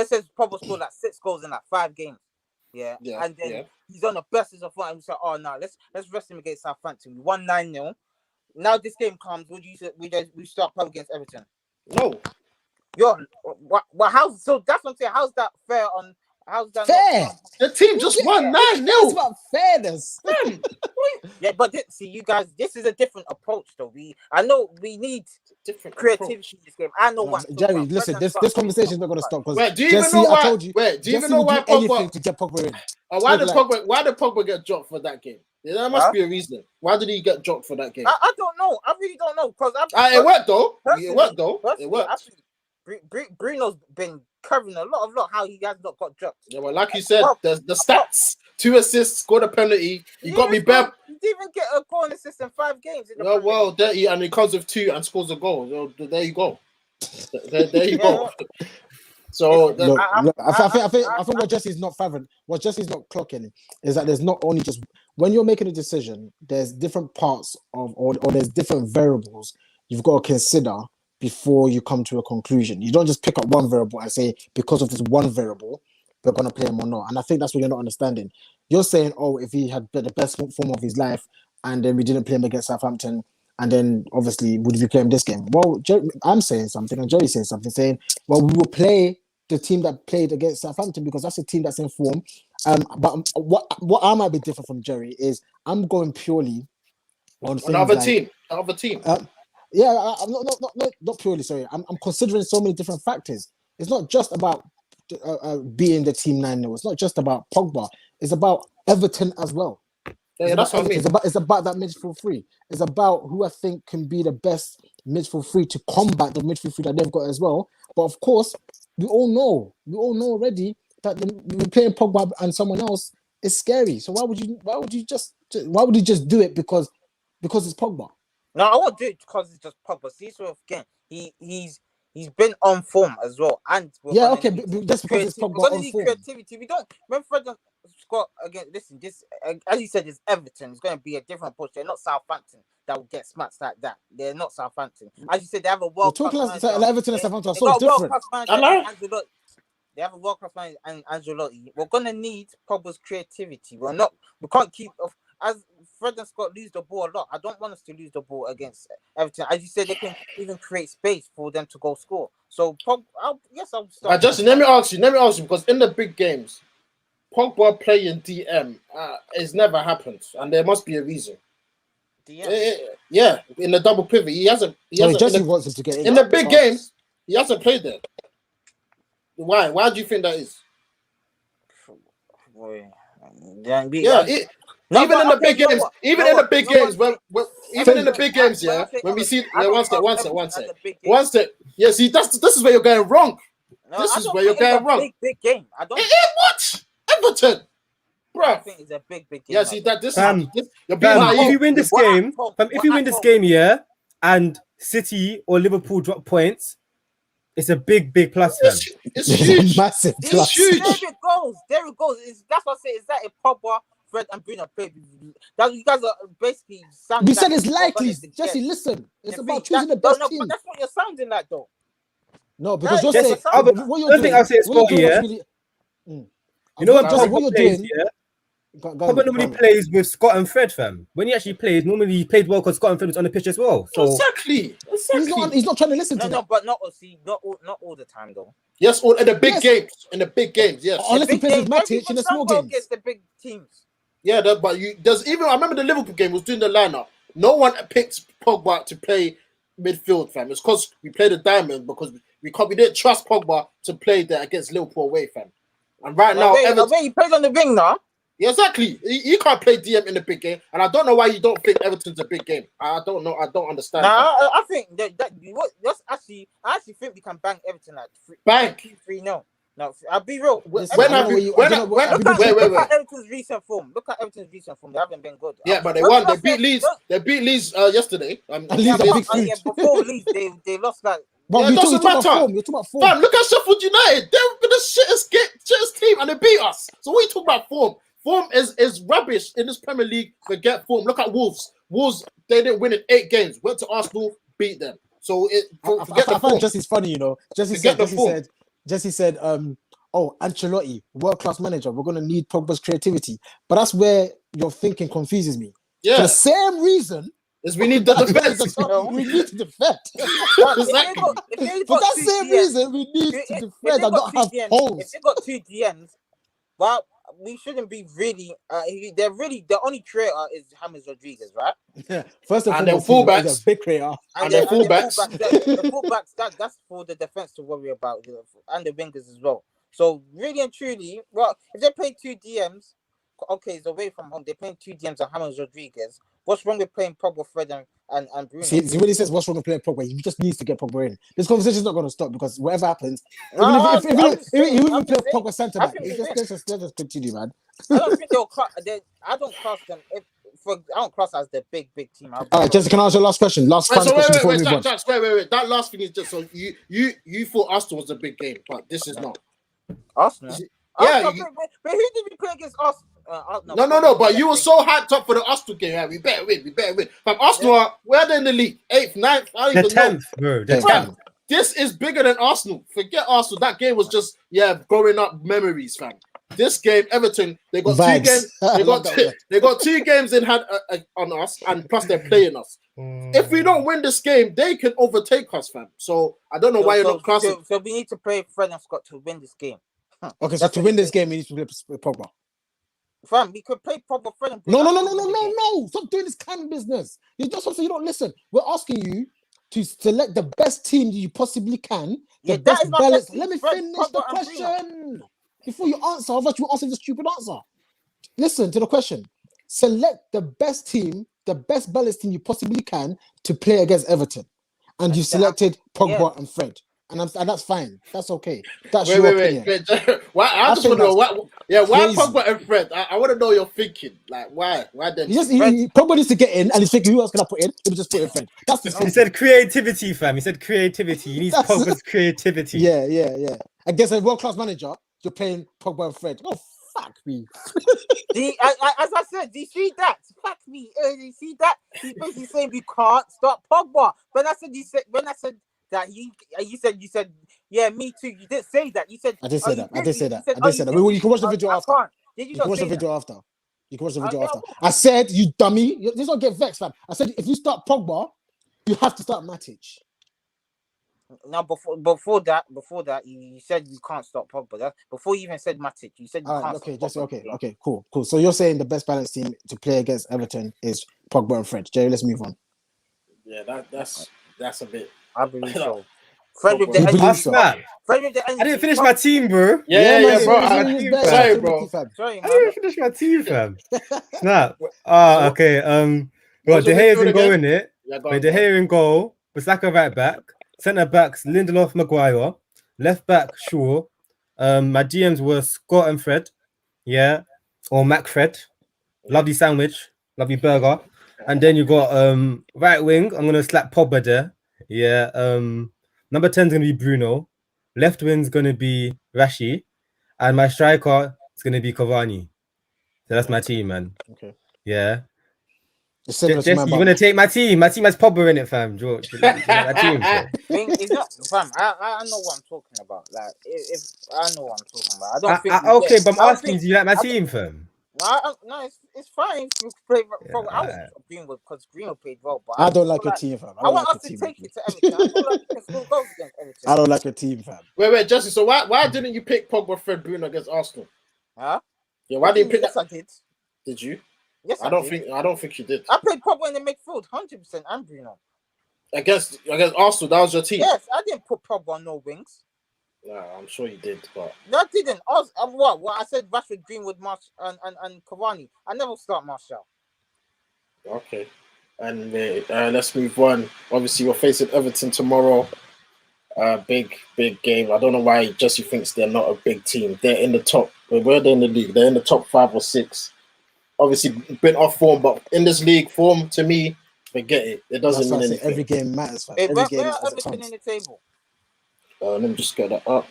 say Pogba scored like 6 goals in like 5 games. Yeah. And then he's on the best of form. And we said, oh no, let's rest him against Southampton. We won 9-0. Now this game comes. Would you say we start playing against Everton? No. Well, how's so? That's what I'm saying. How's that fair? How's that fair? The team just won 9-0. It's about fairness. Yeah, but see, you guys, this is a different approach, though. I know we need different creativity in this game. I know what. Jerry, listen, this conversation is not going to stop because do you even know why? Do you even know why Pogba to get Pogba in? Why did Pogba get dropped for that game? There must be a reason. Why did he get dropped for that game? I don't know. I really don't know because it worked though. It worked. Bruno's been covering a lot how he has not got dropped. Yeah, well, like you said, the stats: 2 assists, scored a penalty. He got me back. He didn't even get a goal and assist in 5 games. And he comes with 2 and scores a goal. So, there you go. There you go. So I think what Jesse's not clocking is that there's not only just when you're making a decision, there's different parts of or there's different variables you've got to consider before you come to a conclusion. You don't just pick up one variable and say, because of this one variable, we're going to play him or not. And I think that's what you're not understanding. You're saying, if he had the best form of his life and then we didn't play him against Southampton, and then obviously would we play him this game? Well, I'm saying something and Jerry's saying something, saying, well, we will play the team that played against Southampton because that's a team that's in form. But what I might be different from Jerry is I'm going purely on another team. Yeah, I'm not purely. Sorry, I'm considering so many different factors. It's not just about being the team 9-0. It's not just about Pogba. It's about Everton as well. Yeah, that's what I mean. It's about that midfield three. It's about who I think can be the best midfield three to combat the midfield three that they've got as well. But of course, we all know already that we're playing Pogba and someone else is scary. So why would you just do it because it's Pogba? No, I won't do it because it's just Pogba. See, so again, he's been on form as well, and just because it's Pogba on form. Creativity. We don't. When Fred Scott again, listen, this as you said, is Everton. It's going to be a different approach. They're not Southampton that will get smacked like that. They're not Southampton. As you said, they have a world class manager. Everton and Southampton are so different. They have a world class manager and Ancelotti. We're going to need Pogba's creativity. We can't keep as Fred and Scott lose the ball a lot. I don't want us to lose the ball against Everton. As you said, they can even create space for them to go score. So, I'll start. Justin, let me ask you, because in the big games, Pogba playing DM it's never happened, and there must be a reason. DM? Yeah, in the double pivot, he hasn't. Jesse wants him to get in the big games. He hasn't played there. Why? Why do you think that is? Even in the big games, when we see, one step. Yeah, see, this is where you're going wrong. This is where you're going wrong. Big game. I don't. What? Everton, bro. I think it's a big game. Yeah, see that this. If you win this game, yeah, and City or Liverpool drop points, it's a big plus. It's huge, massive. It's huge. There it goes. That's what I say. Is that a Pogba, Fred, and Bruno play? That you guys are basically. We said it's likely. Jesse, listen. It's about choosing the best team. But that's what you're sounding like, though. No, because you're saying. What you're doing, I'll say it's yeah. You know what you're doing? Yeah. Pogba normally plays with Scott and Fred, fam. When he actually plays, normally he played well because Scott and Fred was on the pitch as well. So exactly. He's not trying to listen to that. No, but not all the time though. Yes, in the big games. In the big games, yes. Unless he plays with Matic in the small games. Against the big teams. Yeah, but I remember the Liverpool game was doing the lineup. No one picked Pogba to play midfield, fam. It's because we played a diamond because we didn't trust Pogba to play there against Liverpool away, fam. And right now, Everton, he plays on the wing now. Yeah, exactly. He can't play DM in the big game, and I don't know why you don't think Everton's a big game. I don't know. I don't understand. I think that I actually think we can bang Everton at 3-0. No, I'll be real. Look at Everton's recent form. They haven't been good. Yeah, but they won. They beat Leeds. They beat Leeds yesterday. Before Leeds, they lost that. It doesn't matter. Fam, look at Sheffield United. They've been the shittest team, and they beat us. So what are you talking about form? Form is rubbish in this Premier League. Forget form. Look at Wolves. They didn't win in 8 games. Went to Arsenal, beat them. So I find Jesse's funny, you know. Jesse said, oh, Ancelotti, world-class manager, we're going to need Pogba's creativity. But that's where your thinking confuses me. Yeah. For the same reason, is we need the defense. we need to defend. Exactly. For that same reason, we need to defend and not have holes. If they got 2 DMs, well, we shouldn't be really. They're really the only creator is James Rodriguez, right? Yeah. First and their foremost, fullbacks, he's a big creator. And their fullbacks. The fullbacks, that's for the defense to worry about, and the wingers as well. So really and truly, well, if they play 2 DMs, okay, it's away from home. They're playing 2 DMs and James Rodriguez. What's wrong with playing Pogba, Fred, and Bruno? See, when he says what's wrong with playing Pogba, he just needs to get Pogba in. This conversation is not going to stop because whatever happens, even if he play Pogba centre back, let's just continue, man. I don't think I don't class them. I don't class as the big team. All right, Jessica, can I ask you a last question? Wait. That last thing is just so you thought Arsenal was a big game, but this is not. Arsenal? Yeah. But who did we play against Arsenal? No. But you were so hyped up for the Arsenal game. Yeah, we better win. From Arsenal, where are they in the league? 8th, 9th? I don't even know. 10th, bro. The 10th. This is bigger than Arsenal. Forget Arsenal. That game was just growing up memories, fam. This game, Everton, they got Vibes. 2 games. They got 2 games in hand on us, and plus they're playing us. If we don't win this game, they can overtake us, fam. So I don't know why you're not classing. So we need to play Fred and Scott to win this game. Okay, so to win this game, we need to play Pogba. Fam, we could play Pogba, Fred, and No. Stop doing this kind of business. It's just something you don't listen. We're asking you to select the best team you possibly can. The best balance. Let me finish the question before you answer. Otherwise, you answer the stupid answer. Listen to the question. Select the best team, the best balanced team you possibly can to play against Everton, and you selected Pogba and Fred. And that's fine. That's okay. That's your opinion. Why? I just want to know why. Yeah, why Pogba and Fred? I want to know your thinking. Like, why? Why then? Pogba needs to get in, and he's thinking, who else can I put in? Let me just put in Fred. That's the He said creativity, fam. He said creativity. He needs Pogba's creativity. Yeah. Against a world-class manager, you're playing Pogba and Fred. Oh, fuck me. As I said, do you see that? Fuck me. You see that? He's basically saying we can't stop Pogba. When I said that you said, yeah, me too. You didn't say that. You said I did say that. I did say that. You can watch the video after. You can watch the video after. You can watch the video after. I said, you dummy. Let's not get vexed, fam. I said, if you start Pogba, you have to start Matic. Now, before that, you said you can't stop Pogba. That before you even said Matic, you said you can't. Okay, cool. So you're saying the best balanced team to play against Everton is Pogba and Fred. Jerry, let's move on. Yeah, that's a bit. I believe so. Fred with the I didn't finish my team, bro. Yeah, bro. Sorry, bro. Sorry, I didn't finish my team, fam. Snap. Okay. Well, De Gea's in goal in it. With De Gea in goal, Bissaka right back. Centre backs Lindelof, Maguire. Left back Shaw. My DMs were Scott and Fred. Yeah, or Mac Fred. Lovely sandwich, lovely burger. And then you got right wing. I'm gonna slap Pogba there. Yeah. Number 10 is gonna be Bruno. Left wing's gonna be Rashi, and my striker is gonna be Cavani. So that's my team, man. Okay. Yeah. Jesse, you wanna take my team? My team has Pogba in it, fam. George, my team. It's not, fam. I know what I'm talking about. Like, if I know what I'm talking about, I don't think. Okay, but I'm asking, do you like my team, fam? No, it's fine. You play. I was agreeing with because Greenwood played well, but I don't like your team, fam. I want us to take it to Everton. I feel like we can still go against Everton. I don't like your team, fam. Wait, Jesse. So why didn't you pick Pogba, Fred, Bruno against Arsenal? Huh? Yeah, why didn't you pick? Yes, I did. Did you? Yes, I don't think you did. I played Pogba in the midfield, 100%, and Bruno. Against Arsenal, that was your team. Yes, I didn't put Pogba on no wings. No, I'm sure you did, but No, I didn't. What I said, Rashford, Greenwood, Marsh, and Cavani. I never start Martial. Okay, and let's move on. Obviously, we're facing Everton tomorrow. Big game. I don't know why Jesse thinks they're not a big team. They're in the top. Where they're in the league, they're in the top 5 or 6. Obviously, been off form, but in this league, form to me, forget it. It doesn't mean anything. Every game matters. Fam. Every game is Everton in the table. Let me just get that up.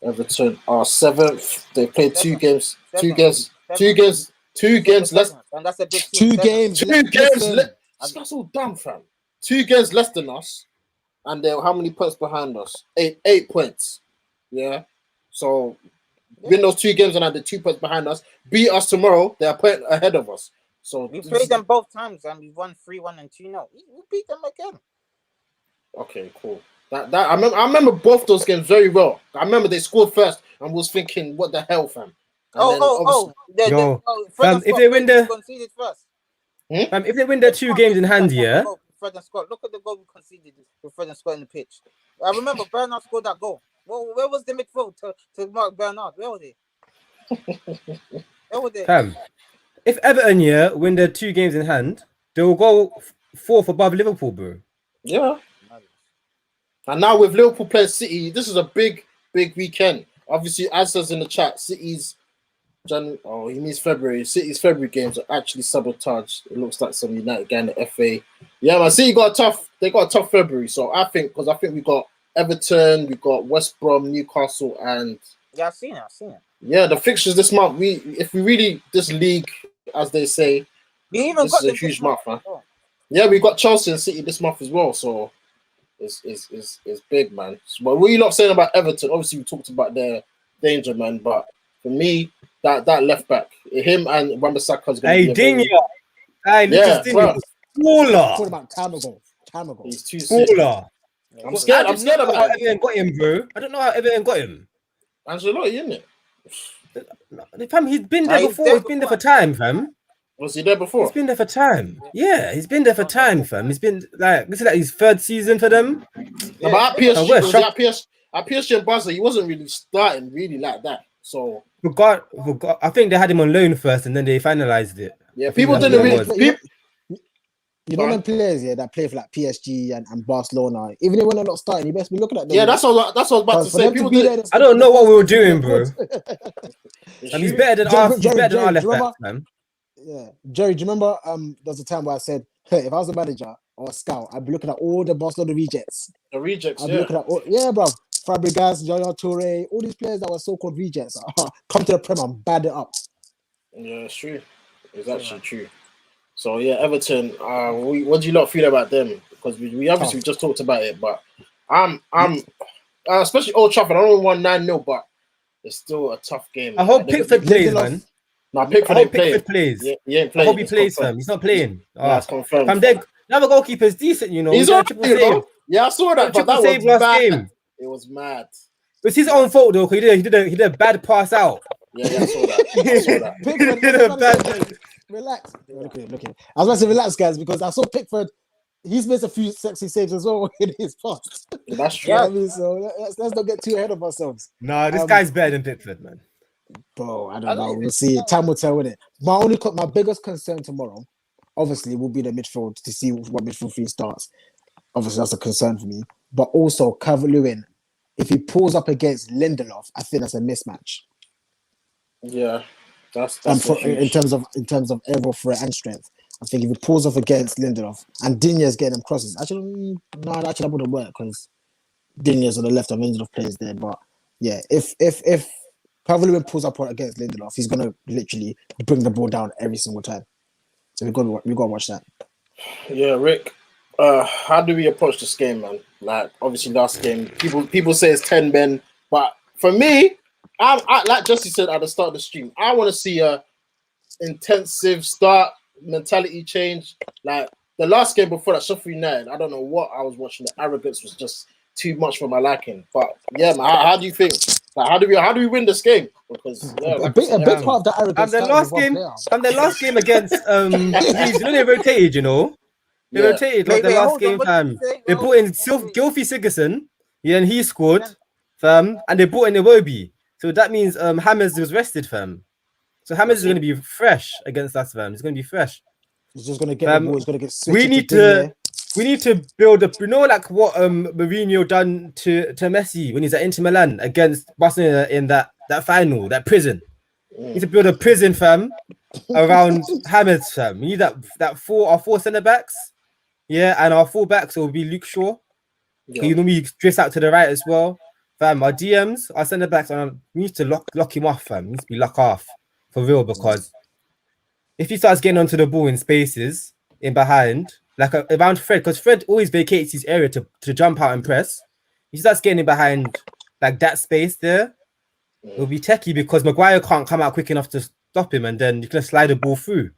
Everton are 7th. They played 2 games. 2 games. 2 games less. And that's a big team. 2 games. 2 games less. That's all dumb, fam. 2 games less than us. And they're how many points behind us? 8 points. Yeah. So win those 2 games and have the 2 points behind us. Beat us tomorrow, they are point ahead of us. So we played them both times and we won 3-1 and 2-0. We beat them again. Okay, cool. That I remember both those games very well. I remember they scored first and was thinking, what the hell, fam? If they win the conceded first. If they win their 2 games in hand, yeah. Fred and Scott, look at the goal we conceded with Fred and Scott in the pitch. I remember Bernard scored that goal. Well, where was the midfield to mark Bernard? Where were they? Where were they? If Everton win their 2 games in hand, they will go 4th above Liverpool, bro. Yeah. And now with Liverpool playing City, this is a big weekend. Obviously, as says in the chat, City's he means February. City's February games are actually sabotaged. It looks like some United guy in the FA. Yeah, man. City got a tough February. So I think we got Everton, we got West Brom, Newcastle, and I've seen it. Yeah, the fixtures this month. If we really this league, as they say, this is a huge month, man. Oh. Yeah, we got Chelsea and City this month as well. So it's big, man. But what are you not saying about Everton? Obviously, we talked about their danger, man. But for me, that left back, him and Wan-Bissaka's going to be Digne. Smaller. Talking about time ago. He's too smaller. I'm scared about how Everton got him, bro. I don't know how Everton got him. Ancelotti, isn't it? Fam, he's been there before. He's been there for time, fam. Was he there before? He's been there for time. Yeah, he's been there for time, fam. He's been this is like his 3rd season for them. Yeah, but at PSG, at PSG and Barca, he wasn't really starting really like that. So I think they had him on loan first, and then they finalized it. Yeah, people didn't really. You know them players, that play for like PSG and Barcelona. Even when they're not starting, you best be looking at them. Yeah, that's what I was about to say. People I don't know what we were doing, bro. And he's better than our left back, man. Yeah, Jerry, do you remember? There was a time where I said, hey, if I was a manager or a scout, I'd be looking at all the Barcelona rejects. The rejects, I'd be looking at bro. Fabregas, Yaya Toure, all these players that were so-called rejects. Come to the Prem and bad it up. Yeah, it's true. It's actually true. So yeah, Everton. What do you lot feel about them? Because we obviously just talked about it, but I'm especially Old Trafford. I don't want 9-0, but it's still a tough game. I hope Pickford plays, man. No, Pickford plays. He ain't playing. I hope he plays, fam. He's not playing. That's confirmed. The other goalkeeper is decent, you know. He's on triple save. Yeah, I saw that, but that was last game. It was mad. It's his own fault though, because he did a bad pass out. Yeah, I saw that. Pickford did a bad. Relax. Look at him. I was about to say relax, guys, because I saw Pickford. He's missed a few sexy saves as well in his past. That's true. You know what I mean? So let's not get too ahead of ourselves. No, this guy's better than Pickford, man. Bro, I don't know. We'll see. Time will tell, innit? My biggest concern tomorrow, obviously, will be the midfield to see what midfield three starts. Obviously, that's a concern for me. But also, Calvert-Lewin, if he pulls up against Lindelof, I think that's a mismatch. Yeah, that's in terms of aerial threat and strength. I think if he pulls off against Lindelof and Digne's getting them crosses, actually that wouldn't work because Digne's on the left and Lindelof plays there. But yeah, if Calvert-Lewin pulls up against Lindelof, he's gonna literally bring the ball down every single time. So we got to watch that. Yeah, Rick. How do we approach this game, man? Like obviously last game, people say it's 10 men, but for me, I like Jesse said at the start of the stream, I want to see a intensive start, mentality change. Like the last game before that, Sheffield United, I don't know what I was watching. The arrogance was just too much for my liking. But yeah, man, how do you think? Like, how do we win this game? Because a big part of that arrogance. And the last game against Leeds, they rotated, you know. They rotated like the last game, fam. They brought in Gylfi Sigurdsson, and he scored, fam, and they brought in Iwobi. So that means Hammers was rested, fam. So Hammers is going to be fresh against us, fam. He's going to be fresh. He's just going to get the ball. He's going to get switched. We need to build up. You know, like what Mourinho done to Messi when he's at Inter Milan against Barcelona in that final, that prison. We need to build a prison, fam, around Hammers, fam. We need our four centre backs. Yeah, and our full backs will be Luke Shaw. Yeah. You know, we drift out to the right as well. Fam, our DMs, our centre backs, we need to lock him off, fam. He needs to be locked off for real, because if he starts getting onto the ball in spaces in behind, like around Fred, because Fred always vacates his area to jump out and press. He starts getting in behind like that space there. it'll be techie because Maguire can't come out quick enough to stop him, and then you can slide the ball through.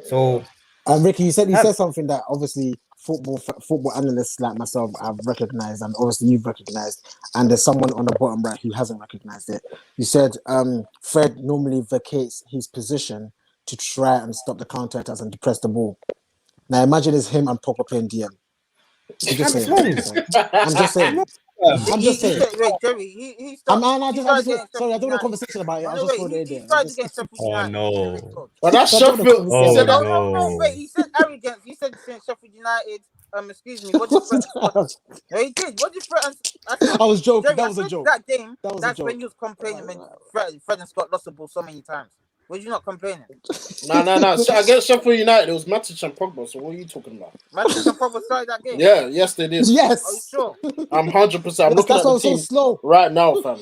So, Ricky, you said something that obviously football analysts like myself have recognized, and obviously you've recognized, and there's someone on the bottom right who hasn't recognized it. You said Fred normally vacates his position to try and stop the counter-attacks and to press the ball. Now imagine it's him and Pogba playing DM. I'm just saying. Wait, Jerry, he started sorry, I don't want a conversation about it. He started against Sheffield United. no. But that's Sheffield. Wait, he said arrogance. He said Sheffield United. Excuse me. What did Fred? No, he did. What did Fred? I was joking. Jerry, that was a joke. That game. That's when you was complaining when Fred and Scott lost the ball so many times. Were you not complaining? No. Against Sheffield United, it was Matic and Pogba. So what are you talking about? Matic and Pogba started that game. Yeah, yes, they did. Yes. Are you sure? I'm 100%. I'm looking at the team slow right now, fam.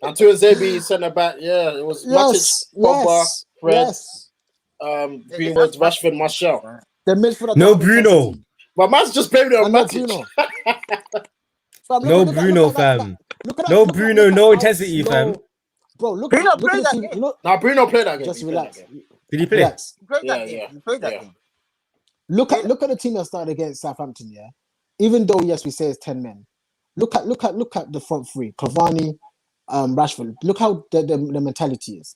And Tuanzebe centre back. Yeah, it was Matic, Pogba, Fred, Greenwood, Rashford, Martial. No Bruno. But man's just blaming it on Matic. No Bruno, fam. No Bruno, no intensity, fam. Bro, look Bruno at played the that team. game. You know, Bruno played that game. Just relax. Did he play? Relax. He played that game. He played that game. Look at the team that started against Southampton. Yeah, even though yes, we say it's 10 men. Look at the front three: Cavani, Rashford. Look how the mentality is.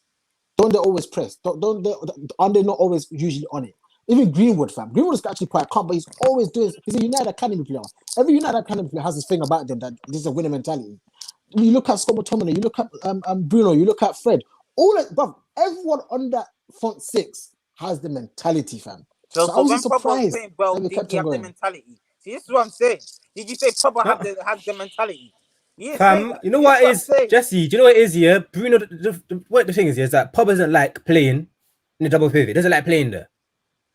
Don't they always press? Aren't they not always usually on it? Even Greenwood, fam. Greenwood is actually quite calm, but he's always doing. He's a United Academy player. Every United Academy player has this thing about them that this is a winning mentality. You look at Scott McTominay, you look at Bruno, you look at Fred. Everyone on that front six has the mentality, fam. So I was when surprised. Pogba was playing well, did he have the mentality? See, this is what I'm saying. Did you say Pogba had the mentality? Fam, you know what is Jesse? Do you know what it is here? Bruno, the thing is that Pogba doesn't like playing in the double pivot. He doesn't like playing there.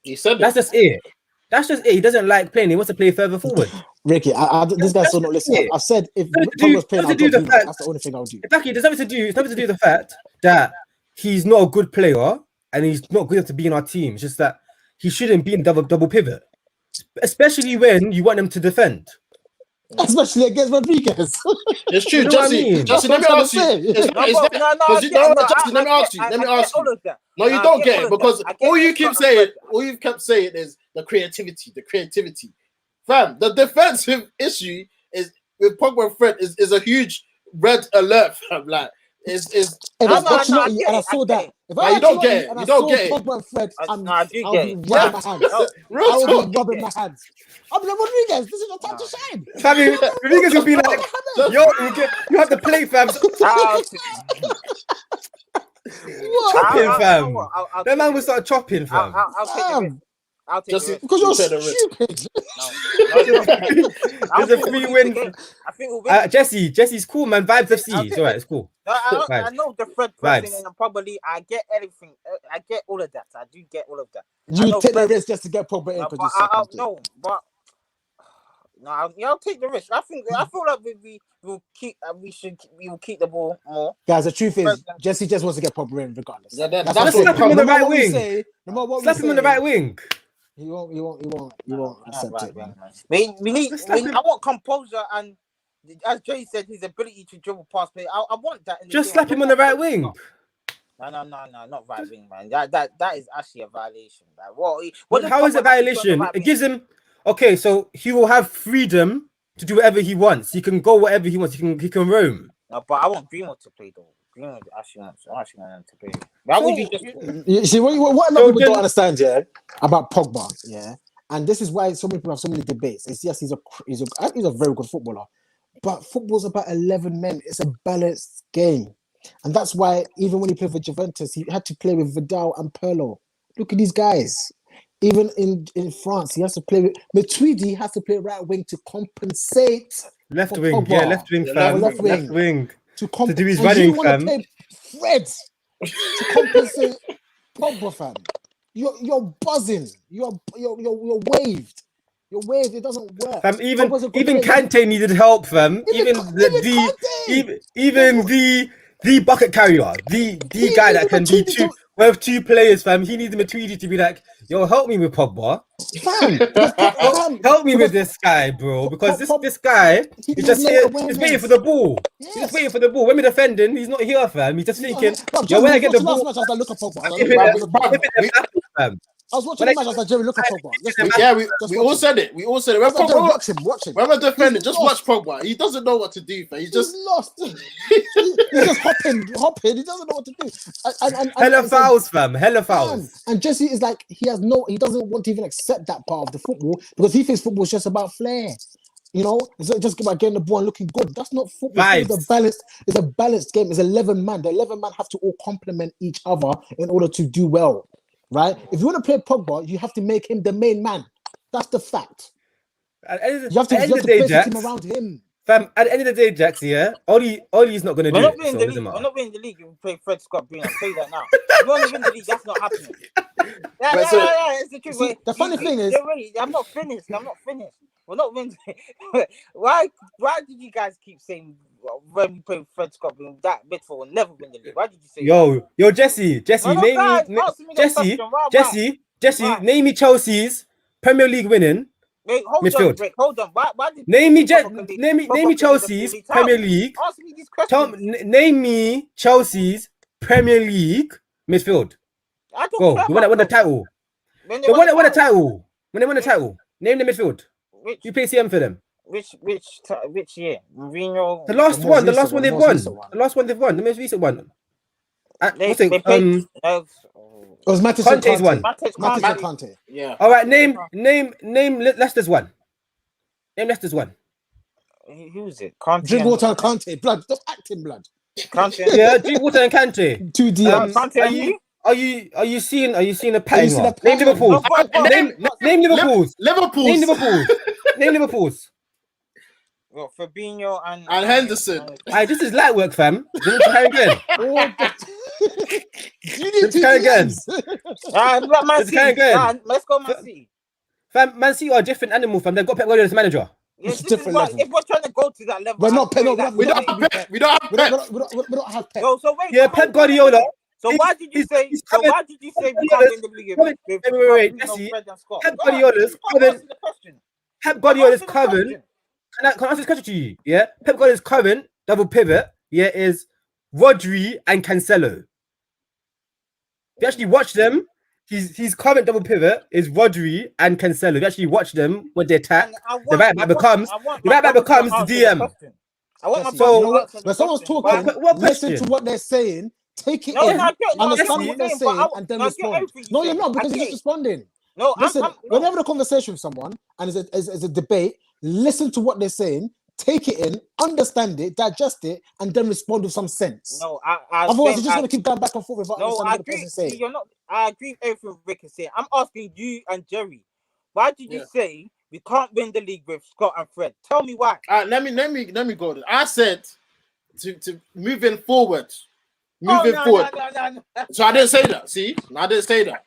He said that's just it. That's just it. He doesn't like playing. He wants to play further forward. Ricky, this guy's still not listening. I've said if Pogba's playing, that's the only thing I would do. Exactly. There's nothing to do. It's nothing to do with the fact that he's not a good player and he's not good enough to be in our team. It's just that he shouldn't be in double pivot, especially when you want him to defend. Especially against Rodriguez. It's true, you know Jesse. Jesse, let me ask you. Let me ask you. No, you don't get it because all you kept saying is the creativity. Fam, the defensive issue is with Pogba and Fred is a huge red alert, fam. Like, I saw that. You don't get it. You don't get it. Pogba and Fred, I do get it. I will be rubbing my hands. I'm like, Rodriguez, this is your time to shine. Sammy, Rodriguez will be like, yo, you have to play, fam. Chopping, fam. That man will start chopping, fam. I'll take it. Because you're stupid. There's a free win. I think we'll win. Jesse's cool, man. Vibes FC. It's alright, it's cool. I know the Fred pressing and probably I get everything. I get all of that. I do get all of that. You take the risk just to get Pogba in. I'll take the risk. I feel like we will keep the ball more. Guys, the truth is, Jesse just wants to get Pogba in regardless. That's slap him on the right wing. Slap him on the right wing. He won't accept it, man. We need. I want composure and, as Jay said, his ability to dribble past play. I want that. Just slap him on the right wing. No, not right wing, man. That is actually a violation. How is it a violation? It gives him. Okay, so he will have freedom to do whatever he wants. He can go wherever he wants. He can roam. No, but I want Greenwood to play though. Greenwood actually want him to play. Why would you just? You see, what a lot of people don't understand, about Pogba, and this is why so many people have so many debates. It's yes, he's a very good footballer, but football's about 11 men. It's a balanced game, and that's why even when he played for Juventus, he had to play with Vidal and Pirlo. Look at these guys. Even in France, he has to play with Matuidi. Has to play right wing to compensate. Left wing, left wing, fam. Left wing. To do his running, fam. Fred to compensate Pogba, fam. You're buzzing. You're waved. You're waved. It doesn't work. Fam, even Kante needed help, fam. Even the bucket carrier, the guy that can do two. We have two players, fam. He needs Matuidi to be like, Yo, help me with Pogba. Fam, because Help me with this guy, bro. Because this guy he is has just no here, awareness. he's waiting for the ball. He's Yes. just waiting for the ball. When we're defending, he's not here, fam. He's just thinking, Yo, when I get the last ball, match, I was like, look at Pogba. I was watching the match. I was like, Jerry, look at Pogba. We all said it. We all said it. When Jerry, watch him. When we're defending, just watch Pogba. He doesn't know what to do. He's lost. He's just hopping. He doesn't know what to do. Hella fouls, fam. Hella fouls. And Jesse is like, he doesn't want to even accept that part of the football because he thinks football is just about flair. You know, it's just about getting the ball and looking good. That's not football. It's a balanced game. It's 11 man. The 11 man have to all complement each other in order to do well, right? If you want to play Pogba, you have to make him the main man. That's the fact. You have to place the team around him. Fam, at the end of the day, Jax, yeah, Ollie's not going to do it. We're not winning the league if we play Fred Scott Breen. I'll tell you that now. We're not winning the league. That's not happening. Yeah, it's the truth. See, the funny thing is... I'm not finished. We're not winning. Why did you guys keep saying when we play Fred Scott Breen, that midfield will never win the league? Why did you say that? Yo, Jesse, name me Chelsea's Premier League winning midfield. Hold on. Why did name me Chelsea's Premier League. Ask me these questions. Name me Chelsea's Premier League midfield. I don't Go. care The one that won the title. When they won the title. Name the midfield. You pay CM for them. Which year? Mourinho. The last one they've won. The last one they've won. The most recent one. It was Conte's one. Conte. Yeah. All right. Name Leicester's one. Name Leicester's one. Who's it? Conte. Drinkwater and Conte. Blood. Stop acting, blood. Conte. Yeah, Drinkwater and Kante. 2 DMs. Are you seeing a pattern? Name Liverpool. Name Liverpool's. Name Liverpool's. Well, Fabinho and Henderson. This is light work, fam. You try again. You need to try again. Let's go Man City. Fam, Man City are a different animal, fam. They've got Pep Guardiola as manager. Yes, if we're trying to go to that level, we're not Pep. We don't have Pep. So wait. Yeah, Pep Guardiola. So why did you say we can't win the league? Wait, Jesse. Pep Guardiola's current. Pep Guardiola's current. Can I answer this question to you? Yeah, Pep Guardiola's current double pivot. Yeah, is Rodri and Cancelo. If you actually watch them, his current double pivot is Rodri and Cancelo. If you actually watch them when they attack, the right back becomes the DM. When someone's talking, listen to what they're saying. Take it in, understand what they're saying, and then respond. No, you're not, because you're just responding. No, listen, when you have a conversation with someone and it's a debate, listen to what they're saying, take it in, understand it, digest it, and then respond with some sense. No, otherwise you're just going to keep going back and forth without understanding what the person's saying. I agree with everything Rick is saying. I'm asking you and Jerry, why did you say we can't win the league with Scott and Fred? Tell me why. Let me go. I said to moving forward. Forward. So I didn't say that. See, I didn't say that.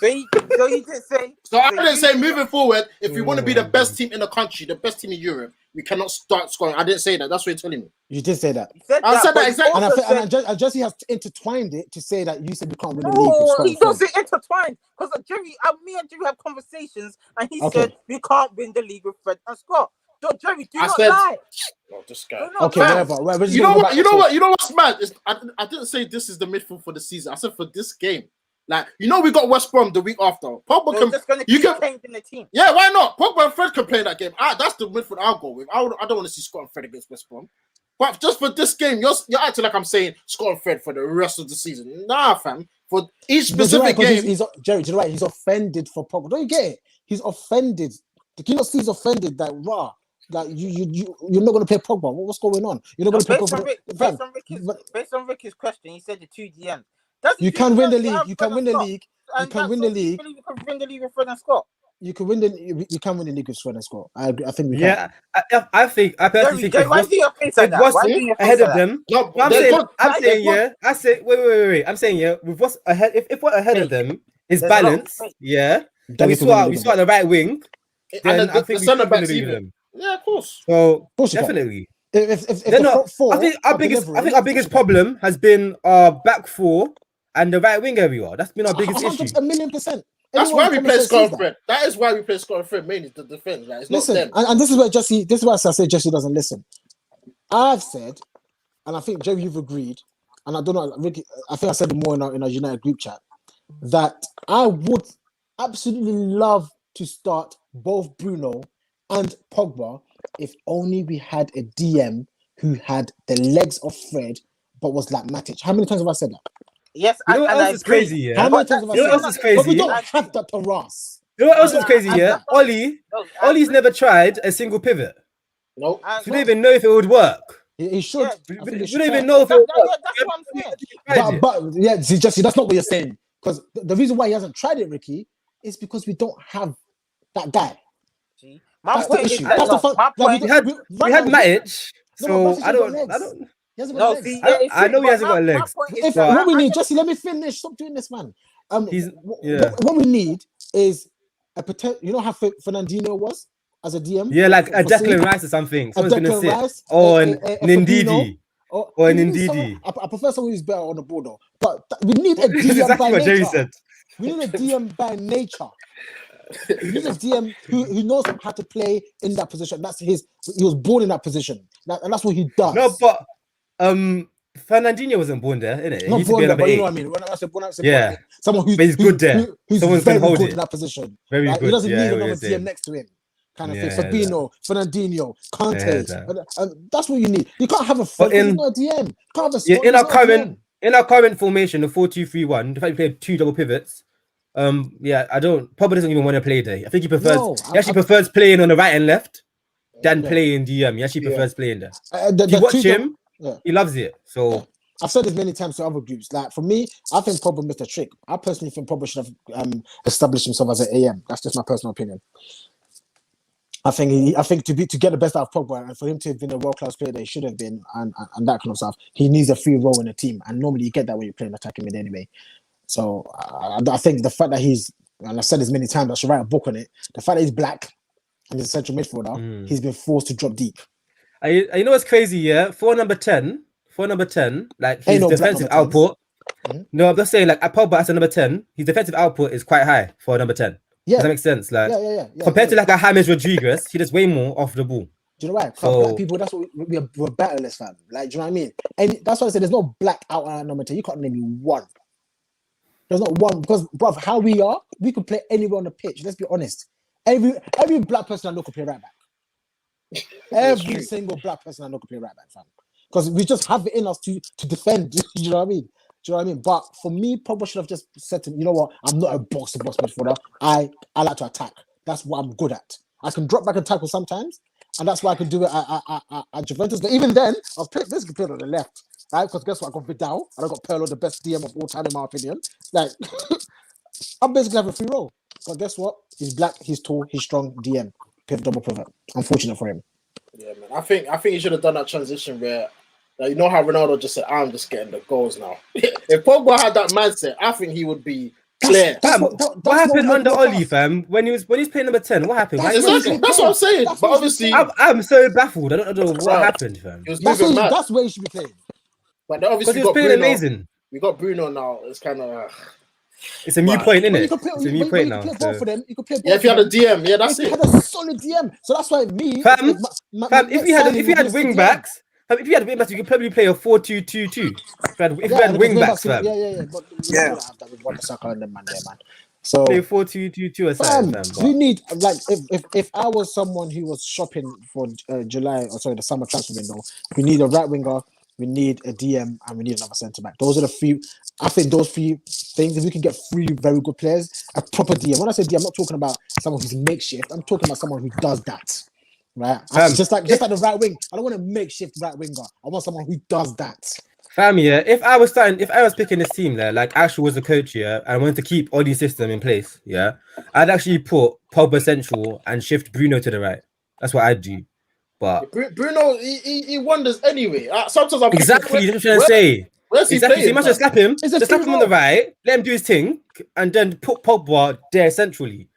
So you didn't say. So I didn't say moving forward. If we want to be the best team in the country, the best team in Europe, we cannot start scoring. I didn't say that. That's what you're telling me. You did say that. I said that exactly. And Jesse has intertwined it to say that you said we can't win the league. No, he doesn't intertwine because me and Jerry have conversations, and he said we can't win the league with Fred and Scott. So Jerry, do not lie. Oh, this guy. Okay, whatever. You know what's mad? I didn't say this is the midfield for the season. I said for this game. Like, we got West Brom the week after. Pogba changing the team. Yeah, why not? Pogba and Fred can play that game. That's the midfield I'll go with. I don't want to see Scott and Fred against West Brom. But just for this game, you're acting like I'm saying Scott and Fred for the rest of the season. Nah, fam. For each specific game. Jerry, you're right. He's offended for Pogba. Don't you get it? He's offended. Do you not see he's offended that raw? Like you're not going to play Pogba. What's going on? You're not going to play Pogba. Based on Ricky's question, he said the 2 DMs. You can win the league. You can win the league. You can win the league. You can win the league with Fred and Scott. You can win the league with Fred and Scott. I think we can. Yeah, I personally think it was ahead of them. No, I'm saying I say wait. I'm saying with what's ahead. If what ahead of them is balanced, then we saw the right wing. Then I think we can win them. Yeah, of course. So definitely. If they're not, I think our biggest problem has been our back four and the right wing area. That's been our biggest issue. 1,000,000%. That's Anyone why in we common play sense score sees and that. friend. That is why we play score and friend, mainly the defense. Like, it's Listen, not them. and this is where Jesse. This is why I say Jesse doesn't listen. I've said, and I think Jerry, you've agreed, and I don't know, Ricky. I think I said it more in our United group chat that I would absolutely love to start both Bruno and Pogba if only we had a DM who had the legs of Fred but was like Matic. How many times have I said that? Yes, You know what and I else is agree. crazy? Yeah. How many times have I You know said what else that? is crazy? But we don't I have agree. that to us. You know what else No, is crazy? have Yeah. that. Ollie. No, I Ollie's agree. never tried a single pivot. Nope. I We agree. don't even know if it would work. He should. Yeah. I We think he don't should even try. know if it would work. That's what I'm saying. Tried it. But yeah, see, Jesse, that's not what you're saying. Because the reason why he hasn't tried it, Ricky, is because we don't have that guy. See, my That's the point is issue. that That's the no, fun. my Like, point. We had right now, Matic, no, but so Matic I ain't got don't. legs. He hasn't got No, legs. see, yeah, it's I true, know he but hasn't got my legs, point is If that but what we I need, get Jesse, let me finish. Stop doing this, man. he's yeah. What we need is a potential. You know how Fernandinho was as a DM. Yeah, like a for City? Declan Rice or something. A Someone's gonna Declan sit. Rice, Or an a Fabinho, Ndidi. Or an we need someone. Ndidi. I prefer someone who's better on the board, though. But we need a That's DM exactly by what Jerry nature. said. We need a DM by nature. We need a DM who knows how to play in that position. That's his. He was born in that position, and that's what he does. No, but Fernandinho wasn't born there, innit? He Not used to be born a there, number but you know 8. what I mean. When I say born, I Yeah. someone But he's good there. who's Someone very can hold good it. in that position. Very Right? good. He doesn't Yeah, need I know what another you're saying. DM next to him. Kind of Yeah, thing. Fabinho, Fernandinho, I Kante. heard that. And that's what you need. You can't have a But front because he's not a DM. You can't have a yeah, spot. He's not a DM. in our current formation, the 4-2-3-1, the fact we played 2 double pivots. Yeah, Pogba doesn't even want to play there. I think he prefers. No, He actually prefers playing on the right and left than Yeah. playing DM. He actually prefers playing there. If The you watch two him, yeah. he loves it. So Yeah. I've said this many times to other groups. Like for me, I think Pogba missed a trick. I personally think Pogba should have established himself as an AM. That's just my personal opinion. I think to get the best out of Pogba and for him to have been a world class player that he should have been and that kind of stuff, he needs a free role in a team. And normally you get that when you're playing attacking mid anyway. So I think the fact that he's, and I've said this many times, I should write a book on it. The fact that he's black and he's a central midfielder, he's been forced to drop deep. you know what's crazy? Yeah, for number 10, like his no defensive black number 10. output. No, I'm just saying, like, at Pogba as a number 10, his defensive output is quite high for a number 10. Yeah. Does that make sense? Like, yeah. compared to like a James Rodriguez, he does way more off the ball. Do you know why? So, black people, that's what we're battleless, fam. Like, do you know what I mean? And that's why I said there's no black out on number 10. You can't name me one. There's not one because, bruv, how we are, we can play anywhere on the pitch. Let's be honest. Every black person I know can play right back. Every single black person I know can play right back, fam. Because we just have it in us to defend. Do you know what I mean? Do you know what I mean? But for me, Pogba should have just said to me, you know what? I'm not a box-to-box midfielder. I like to attack. That's what I'm good at. I can drop back and tackle sometimes, and that's why I can do it at Juventus. But even then, I was basically playing on the left, right? Because guess what? I got Vidal, and I got Pirlo, the best DM of all time, in my opinion. Like, I'm basically having a free role. But guess what? He's black, he's tall, he's strong, DM. Double pivot. Unfortunate for him. Yeah, man. I think he should have done that transition where, like, you know how Ronaldo just said, "I'm just getting the goals now." If Pogba had that mindset, I think he would be clear. What happened under Oli, fam? When he's playing number 10, what happened? That's what I'm saying. But obviously, I'm so baffled. I don't know what happened, fam. That's where he should be playing. But obviously, he was playing amazing. We got Bruno now. It's kind of. It's a new point, isn't it? It's a new point now. You can play both of them. You can play both. Yeah, if you had a DM, that's it. If you had a solid DM, so that's why me. Fam, if you had wing backs. If you had wing backs, you could probably play a 4-2-2-2. If you had wing backs, fam. Yeah. But we don't have that with Wan-Bissaka and them, man. So play 4-2-2-2 aside, fam. We need, like, if I was someone who was shopping for the summer transfer window, we need a right winger, we need a DM, and we need another centre back. Those are the few. I think those few things. If we can get 3 very good players, a proper DM. When I say DM, I'm not talking about someone who's makeshift. I'm talking about someone who does that. Right, just like the right wing. I don't want a makeshift right winger. I want someone who does that. Fam, yeah. If I was picking this team there, like Ashwell was the coach, yeah, and I wanted to keep Ollie's system in place, yeah, I'd actually put Pogba central and shift Bruno to the right. That's what I'd do. But Bruno, he wonders anyway. Sometimes I'm exactly what I'm trying to say. Where's he exactly. playing? So you must just slap him. Just slap him on the right, let him do his thing, and then put Pogba there centrally.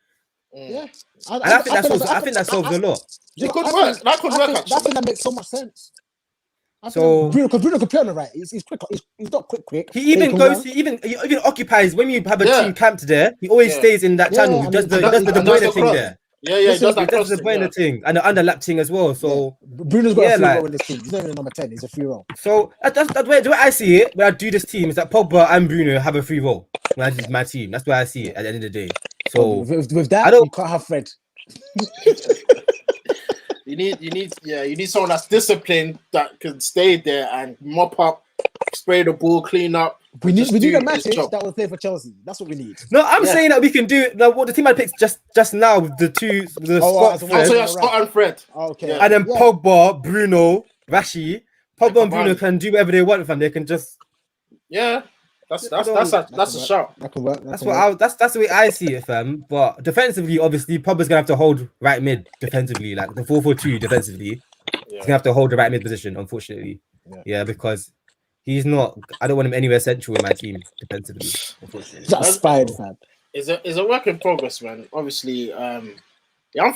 Yeah, I think that solves a lot. It could work. That could work. I think that makes so much sense. So Bruno can play on the right. He's quick. He's not quick. He even occupies when you have a team camped there. He always stays in that channel. He does the boiler thing there. Yeah, he does the boiler thing and the underlap thing as well. So Bruno's got a free role in this team. He's not even a number 10. He's a free role. So that's the way I see it. When I do this team, is that Pogba and Bruno have a free role. When I do my team, that's where I see it at the end of the day. So with that, you can't have Fred. You need someone that's disciplined that can stay there and mop up, spray the ball, clean up. We need a message that will play for Chelsea. That's what we need. No, I'm saying that we can do what the team I picked just now with the Scott and Fred. Okay. Yeah. And then Pogba, Bruno, Rashi. Pogba and Bruno can do whatever they want with them. They can just that's a shout. That can work. That's the way I see it, fam. But defensively, obviously, Pogba's gonna have to hold right mid defensively, like the 4-4-2 defensively. He's gonna have to hold the right mid position, unfortunately. Yeah, because he's not. I don't want him anywhere central in my team defensively. Unfortunately, that's fine, fam. It's a work in progress, man. Obviously, I'm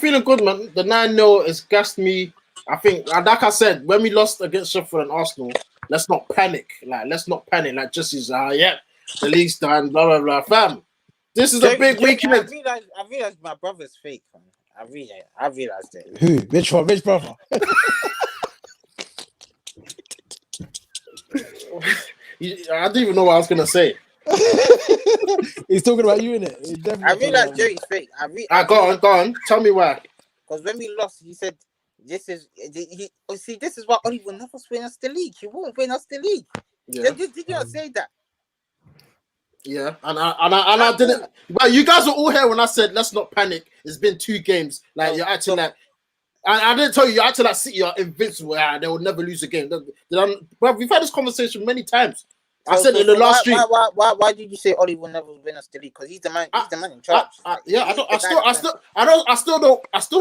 feeling good, man. The 9-0 has gassed me. I think, like I said, when we lost against Sheffield and Arsenal, let's not panic. Like Jesse's, the league's done, blah, blah, blah. Fam, this is a big weekend. I realized my brother's fake, man. I realized it. Who? Which one? Which brother? I don't even know what I was going to say. He's talking about you, innit? I realized Jerry's fake. Go on. Tell me why. Because when we lost, he said, this is why Oli will never win us the league. He won't win us the league. Yeah. Did you not say that? Yeah, and I didn't. Well, you guys were all here when I said let's not panic. It's been 2 games. Like you're acting like. I didn't tell you. You're acting like City are invincible. They will never lose a game. Well, we've had this conversation many times. I said in the last stream. Why did you say Oli will never win us the league? Because he's the man. He's the man in charge. I still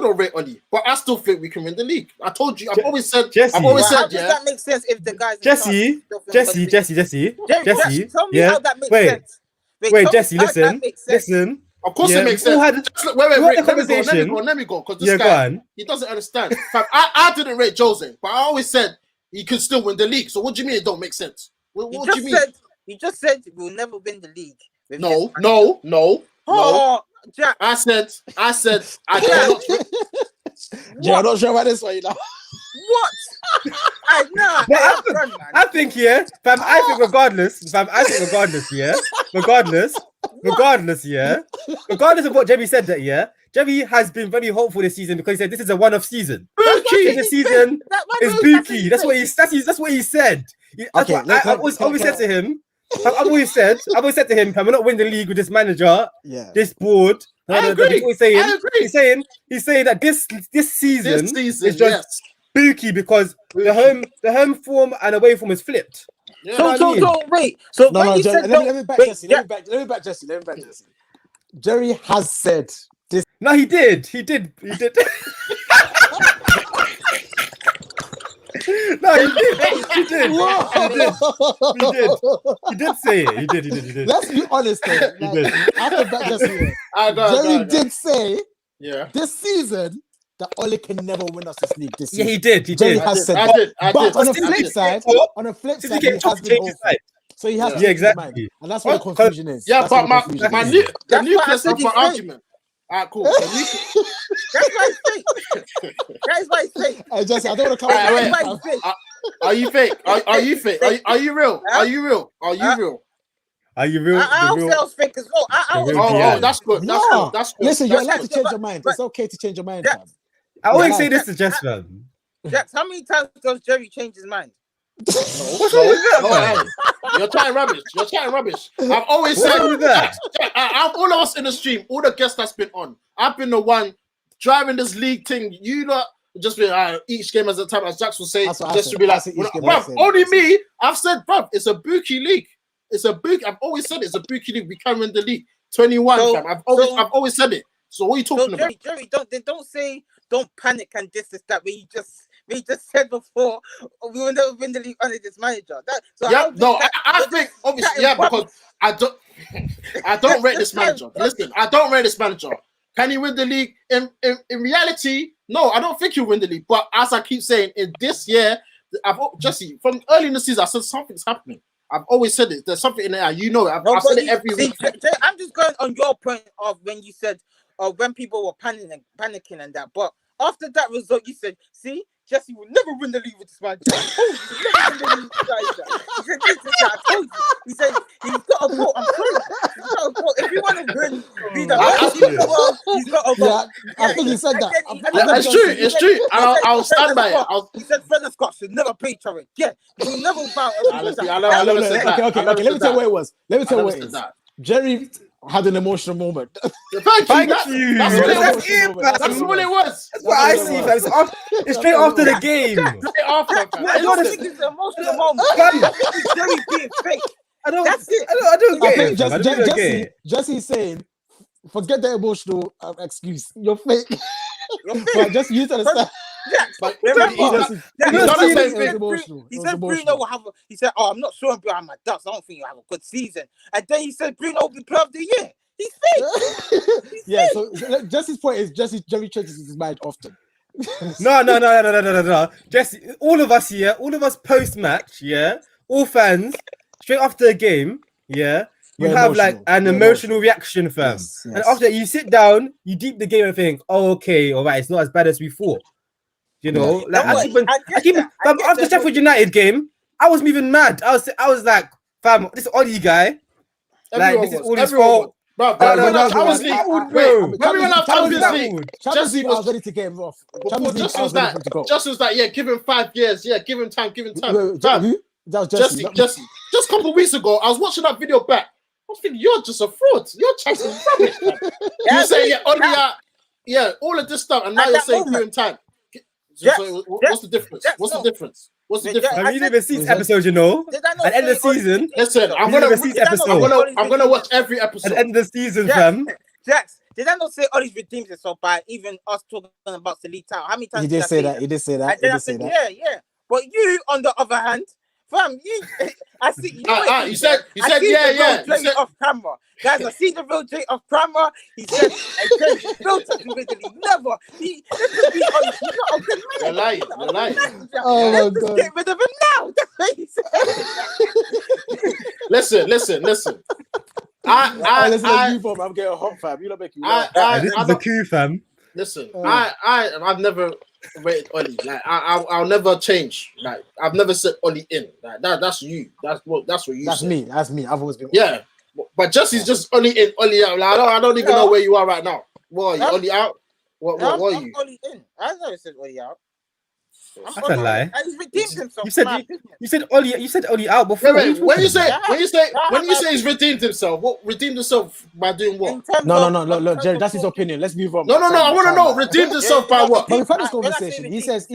don't rate Oli, but I still think we can win the league. I told you. I've always said. How does that make sense if the guys? Jesse. Tell me how that makes sense. Wait, Jesse. Listen. Of course it makes sense. Wait. Let me go. Because this guy, he doesn't understand. I didn't rate Jose, but I always said he could still win the league. So what do you mean it don't make sense? What do you mean? You just said we'll never win the league. No. Jack. I said I cannot. Yeah, I'm not sure about this one, you know. What? I think fam. I think regardless of what Jemmy said, Jemmy has been very hopeful this season because he said this is a one-off season. This season is bookie. That's what he said. Okay, I always said to him. I've always said to him, we're not winning the league with this manager, this board. I agree. He's saying that this season is just spooky because the home form and away form is flipped. Yeah. So wait. So let me back Jesse. Jerry has said this. No, he did. No, he did. He did say it. He did. Let's be honest. He did. After back Jesse, Jerry did say, this season that Ole can never win us this league. This season. Yeah, he did. Jerry has said that. But on the flip side, he has been hopeful. So he has to exactly, and that's what the confusion is. Yeah, but the nucleus of my argument. Alright, cool. That's my fake. Hey, Jesse, I don't want to come. Are you fake? Are you fake? Are you real? Are you real? Are you real? I say I was fake as well. That's good. That's good. Listen, you're allowed to change your mind. It's okay to change your mind, fam. I always say this to Jess, fam. Jax, how many times does Jerry change his mind? What's wrong with that? You're chatting rubbish. I've always said that. All of us in the stream, all the guests that's been on, I've been the one driving this league thing. You know, just be each game as a time, as Jax will say, just to be like, only me. I've said, bruv, it's a bookie league. It's a bookie. I've always said it's a bookie league. We can win the league. 21, fam. I've always said it. So what are you talking about? Jerry, don't say don't panic and this is that. We just said before we will never win the league under this manager. I think obviously because I don't rate this manager. Listen, I don't rate this manager. Can he win the league? In reality, no, I don't think he'll win the league. But as I keep saying, in this year, Jesse, from early in the season, I said something's happening. I've always said it. There's something in there. You know it. I've said it every week. I'm just going on your point of when you said, when people were panicking and that. But after that result, you said, see, Jesse will never win the league with this man. I told you, he said, I told you. He said, he's got a vote. I'm sorry. He's got a vote. If you want to win, be the best in the world, he's got a vote. Yeah, I think he said that. It's true. I'll stand by it. He said Fred and Scott should never play each other. Yeah, he never bow. Okay, let me tell you what it was. Jerry had an emotional moment. Thank you. That's what it was. That's what I see. It's straight after the game. Straight after. I don't think it's an emotional moment. Jerry being fake. That's it. I don't get it. Jesse's saying, forget the emotional excuse. You're fake. But just you to understand. Yeah, but he said Bruno will have. He said, "Oh, I'm not sure behind my ducks. I don't think you'll have a good season." And then he said, "Bruno will be player of the year." He's fake. Yeah. So Jesse's point is Jerry changes his mind often. No. Jesse, all of us here, all of us post match, yeah, all fans, straight after the game, yeah. You have like an emotional reaction, fam. Yes. And after that, you sit down, you deep the game and think, "Oh, okay, all right, it's not as bad as we thought." You know, after Sheffield United game, I wasn't even mad. I was like, fam, this Ollie guy, this is all his fault. Champions League. Champions League, I was ready to get him off. Just was that, yeah, give him 5 years, yeah, give him time. That was Jesse. Just a couple of weeks ago, I was watching that video back. I was thinking, you're just a fraud. You're chatting rubbish. You say, yeah, all of this stuff, and now you're saying give him time. So what's the difference? What's the difference? I mean, you never see this episode, you know. At the end of the season, listen, I'm gonna watch every episode. At the end of the season, fam. Jax, did I not say Ollie's redeemed himself by even us talking about Salita Town? How many times he did say that? Yeah. But you, on the other hand, fam, I see. You said yeah. You said off camera, guys. I see the real J off camera. He said, "No touch originally, never." This could be honest. He's not a good man. You're lying. Let's just get rid of him now. That's what he said. Listen. I'm getting hot, fam. You don't make me. This is the coup, fam. Listen, I've never rated Ollie. Like I'll never change. Like I've never said Ollie in. Like that's you. That's what you. That's said. me. That's me. I've always been. Yeah, but Jesse's just Ollie in, Ollie out. Like I don't even know where you are right now. What are you? Ollie out? What are you? Ollie in. I never said Ollie out. I can't lie. He's redeemed himself. You said Ollie out before. Wait, when you say he's redeemed himself, what redeemed himself by doing what? No, Jerry, that's his opinion. Let's move on. No, I want to know redeemed himself by what? But we've had this conversation. He says.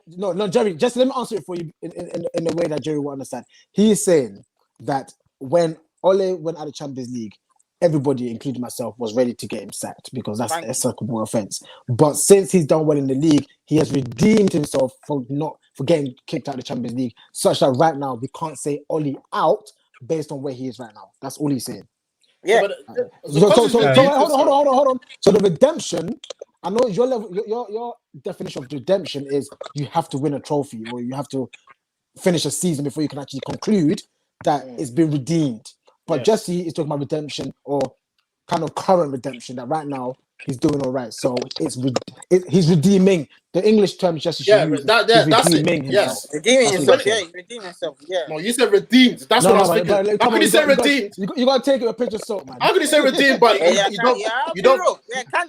No, Jerry, just let me answer it for you in a way that Jerry will understand. He is saying that when Ole went out of Champions League, everybody, including myself, was ready to get him sacked because that's a circumable offence. But since he's done well in the league, he has redeemed himself for getting kicked out of the Champions League, such that right now we can't say Ollie out based on where he is right now. That's all he's saying. Yeah. Hold on. So the redemption, I know your level, your definition of redemption is you have to win a trophy or you have to finish a season before you can actually conclude that it's been redeemed. But Jesse is talking about redemption or kind of current redemption that right now he's doing all right. So he's redeeming. The English term Jesse should use. That's redeeming it. Yes. Redeeming himself. Yeah, he's redeeming himself. Yeah. No, you said redeemed. That's what I was thinking. How could you say redeemed? You got to take it a pinch of salt, man. How could you say redeemed, but you don't?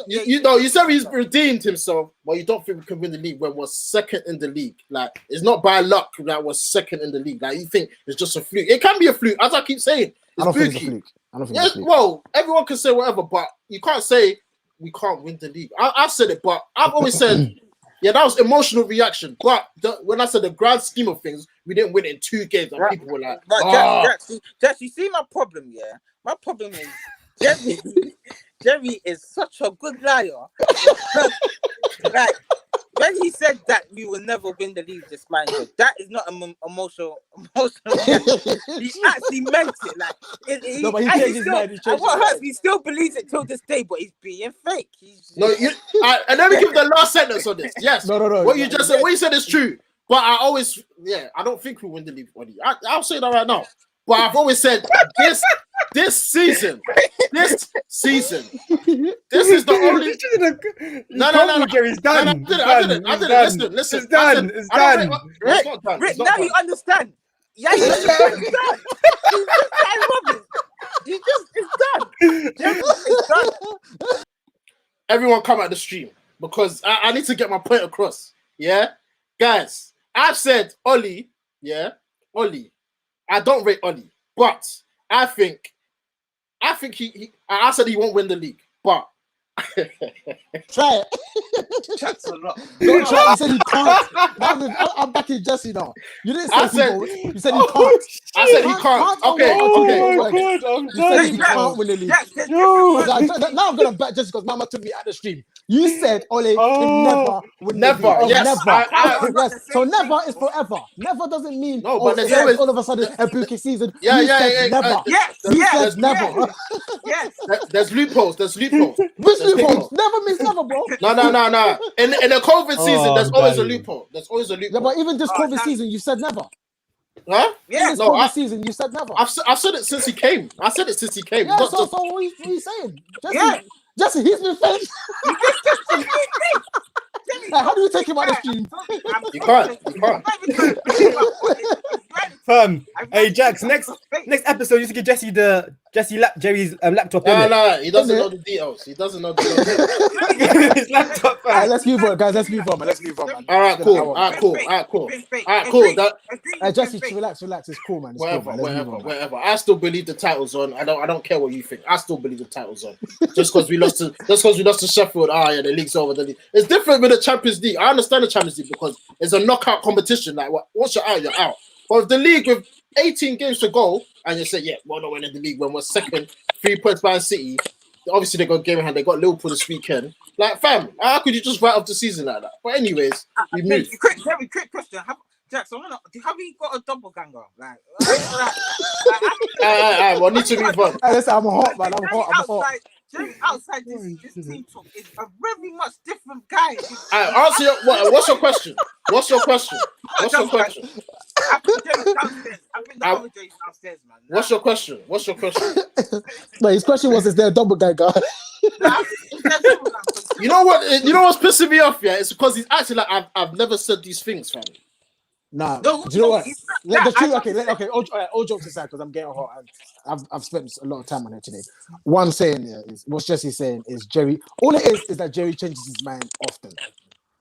You said he's redeemed himself, but you don't think we can win the league when we're second in the league. Like, it's not by luck that we're second in the league. Like, you think it's just a fluke. It can be a fluke, as I keep saying. I don't think it's a fluke. Well, everyone can say whatever, but you can't say we can't win the league. I've said it, but I've always said, that was emotional reaction. But when I said the grand scheme of things, we didn't win it in 2 games, and people were like, Jack, you see my problem, yeah? My problem is Jerry is such a good liar. Like, when he said that we will never win the league, just mind you, that is not an emotional reaction. He actually meant it. Like, but he changed his mind. He still believes it till this day, but he's being fake. And let me give the last sentence on this. Yes. No. What you just said, what you said is true. But I always, I don't think we'll win the league. I'll say that right now. But I've always said this season, this is the only. No. Jerry's done. I didn't. Listen. It's done. It's done. It's not done. Rick, now you understand. Yeah, it's done. It's done. It's done. Everyone come at the stream because I need to get my point across. Yeah, guys, I've said Oli. Yeah, Oli. I don't rate Oli, but I think I said he won't win the league, but try it. That's a lot. Don't try. You said he can't. I'm backing Jesse now. You didn't say he won't. You said he can't. I said he can't. Okay. My God, you said he can't win the league. Now I'm gonna back Jesse because Mama took me at the stream. You said Ole can never win the league. Yes. Yes. So never is forever. Never doesn't mean but there's always all of a sudden a bookie season. Yeah. Never. Yes. Never. Yes. There's loopholes. Which loopholes? Never means never, bro. No. In the COVID season, there's always a loophole. Yeah, but even this COVID season, you said never. Huh? Yeah. This COVID season, you said never. I've said it since he came. Yeah, so what are you saying? Jesse, he's been fake. How do we take him out of the stream? You can't. Hey, Jax, next episode, you should give Jerry's laptop. No, he doesn't know the details. His laptop. All right, let's move on, guys. Let's move on, man. All right, cool. Jesse, relax. It's cool, man. Whatever. I still believe the title's on. I don't care what you think. I still believe the title's on. Just because we lost to Sheffield, the league's over. The league. It's different with the Champions League. I understand the Champions League because it's a knockout competition. Like, once you're out, you're out. But if the league with 18 games to go, and you say, we're not winning the league when we're second, 3 points behind City. Obviously, they got game in hand. They got Liverpool this weekend. Like, fam, how could you just write off the season like that? But anyways, we move. Quick question. Jax, have we got a double ganger? We need to move on. Listen, I'm hot, man. I'm hot. Outside this team talk is a very much different guy. Answer what's your question? I've been the other Jerry's downstairs, man. What's your question? No, his question was, is there a double ganger? You know what's pissing me off? Yeah, it's because he's actually like, I've never said these things, fam. Nah, do you know what? Okay. All jokes aside, because I'm getting hot. And I've spent a lot of time on it today. What I'm saying here is, what Jesse's saying is Jerry. All it is that Jerry changes his mind often.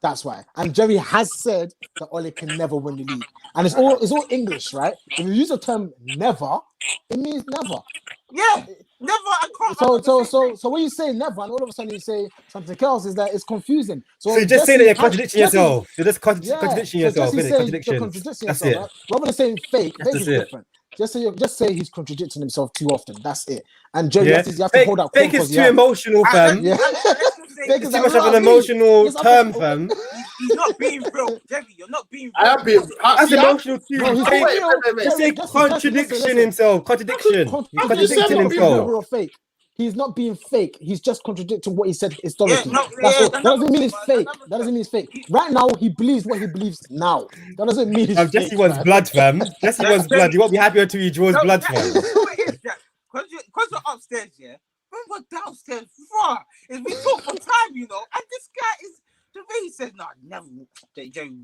That's why. And Jerry has said that Ole can never win the league, and it's all English, right? If you use the term never, it means never. Yeah, never. I can't. So when you say never, and all of a sudden you say something else, is that it's confusing. So you just say that you're contradicting yourself. You're just contradicting yourself. That's it. Right? Rather than saying fake is different. Just say he's contradicting himself too often. That's it. And Jerry, you have to hold up. Fake is too emotional, fam. It's too much of an emotional term, fam. He's not being real, Jerry. You're not being real. I am being. That's emotional too. He's saying contradiction himself. Contradicting himself. Fake. He's not being fake. He's just contradicting what he said historically. That doesn't mean it's fake. That doesn't mean it's fake. Right now, he believes what he believes now. That doesn't mean it's fake. Jesse wants blood, fam. Jesse wants blood. You won't be happy until he draws blood, fam. Because we're upstairs, when we're downstairs, is we talk for time, and this guy is the way he says, "No, never.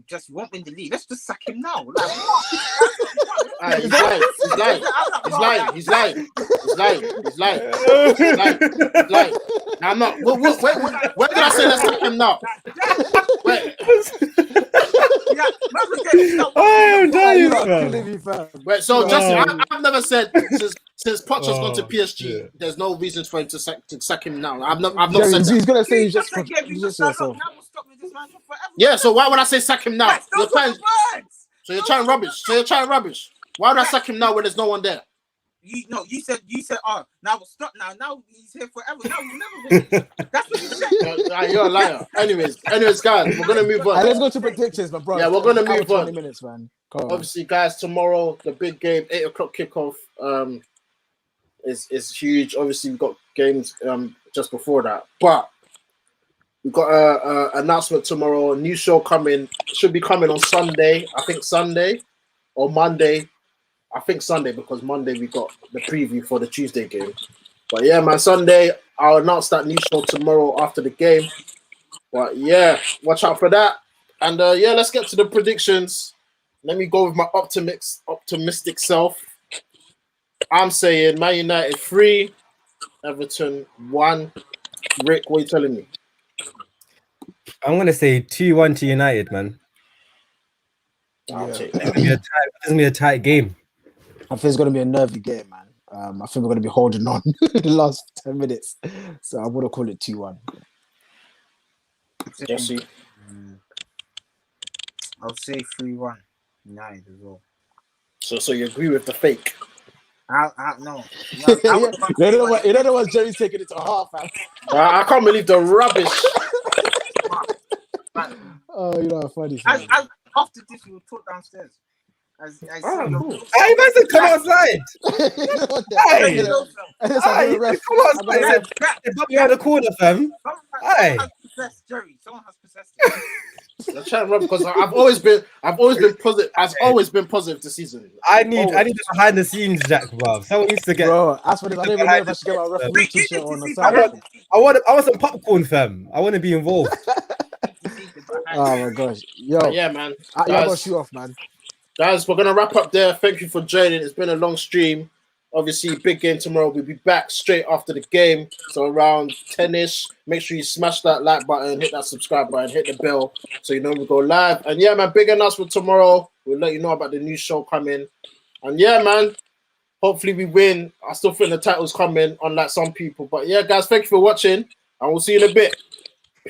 Just won't win the league. Let's just sack him now." Like, what? He's lying. Now, I'm not. Where did I say let's sack him now? Wait. I'm dying, fam. Wait, so Justin, I've never said since Poch has gone to PSG, there's no reason for him to sack him now. I've not said that. He's gonna say he's just yourself. Yeah, so why would I say sack him now? So you're trying rubbish. Why would I sack him now when there's no one there? You said, now we'll stop now he's here forever. No, you never will. That's what you said. You're a liar. Anyways, guys, we're gonna move on. Let's go to predictions, my bro. Yeah, we're gonna move on. 20 minutes, man. Obviously, guys, tomorrow the big game, 8:00 kickoff, is huge. Obviously, we've got games just before that, but We got a announcement tomorrow. A new show coming. Should be coming on Sunday. I think Sunday or Monday. I think Sunday because Monday we got the preview for the Tuesday game. But yeah, man, Sunday I'll announce that new show tomorrow after the game. But yeah, watch out for that. And yeah, let's get to the predictions. Let me go with my optimistic self. I'm saying Man United 3, Everton 1. Rick, what are you telling me? I'm gonna say 2-1 to United, man. I'll take that. It's gonna be a tight game. I think it's going to be a nervy game, man. I think we're going to be holding on the last 10 minutes. So I'm going to call it 2-1. Jesse? I'll say 3-1 United as well. So you agree with the fake? No. You don't know what Jerry's taking it to half, man. I can't believe the rubbish. Oh, you know, funny. After this, we will talk downstairs. Cool. Hey, man, come outside. Hey, come outside. You had a corner, fam. Hey, Jerry, someone has possessed it. I'm trying to remember because I've always been positive. I've always been positive this season. I need the behind the scenes, Jack, bro. Someone needs to get. Bro, as for this, I don't even know if I should get my referee t-shirt on or something. I want some popcorn, fam. I want to be involved. Oh my gosh, yo, yeah, man. I got shoot off, man. Guys, we're gonna wrap up there. Thank you for joining. It's been a long stream. Obviously, big game tomorrow. We'll be back straight after the game. So around 10ish. Make sure you smash that like button, hit that subscribe button, hit the bell so you know we go live. And yeah, man, big announcement tomorrow. We'll let you know about the new show coming. And yeah, man, hopefully we win. I still think the title's coming, unlike some people. But yeah, guys, thank you for watching. And we'll see you in a bit.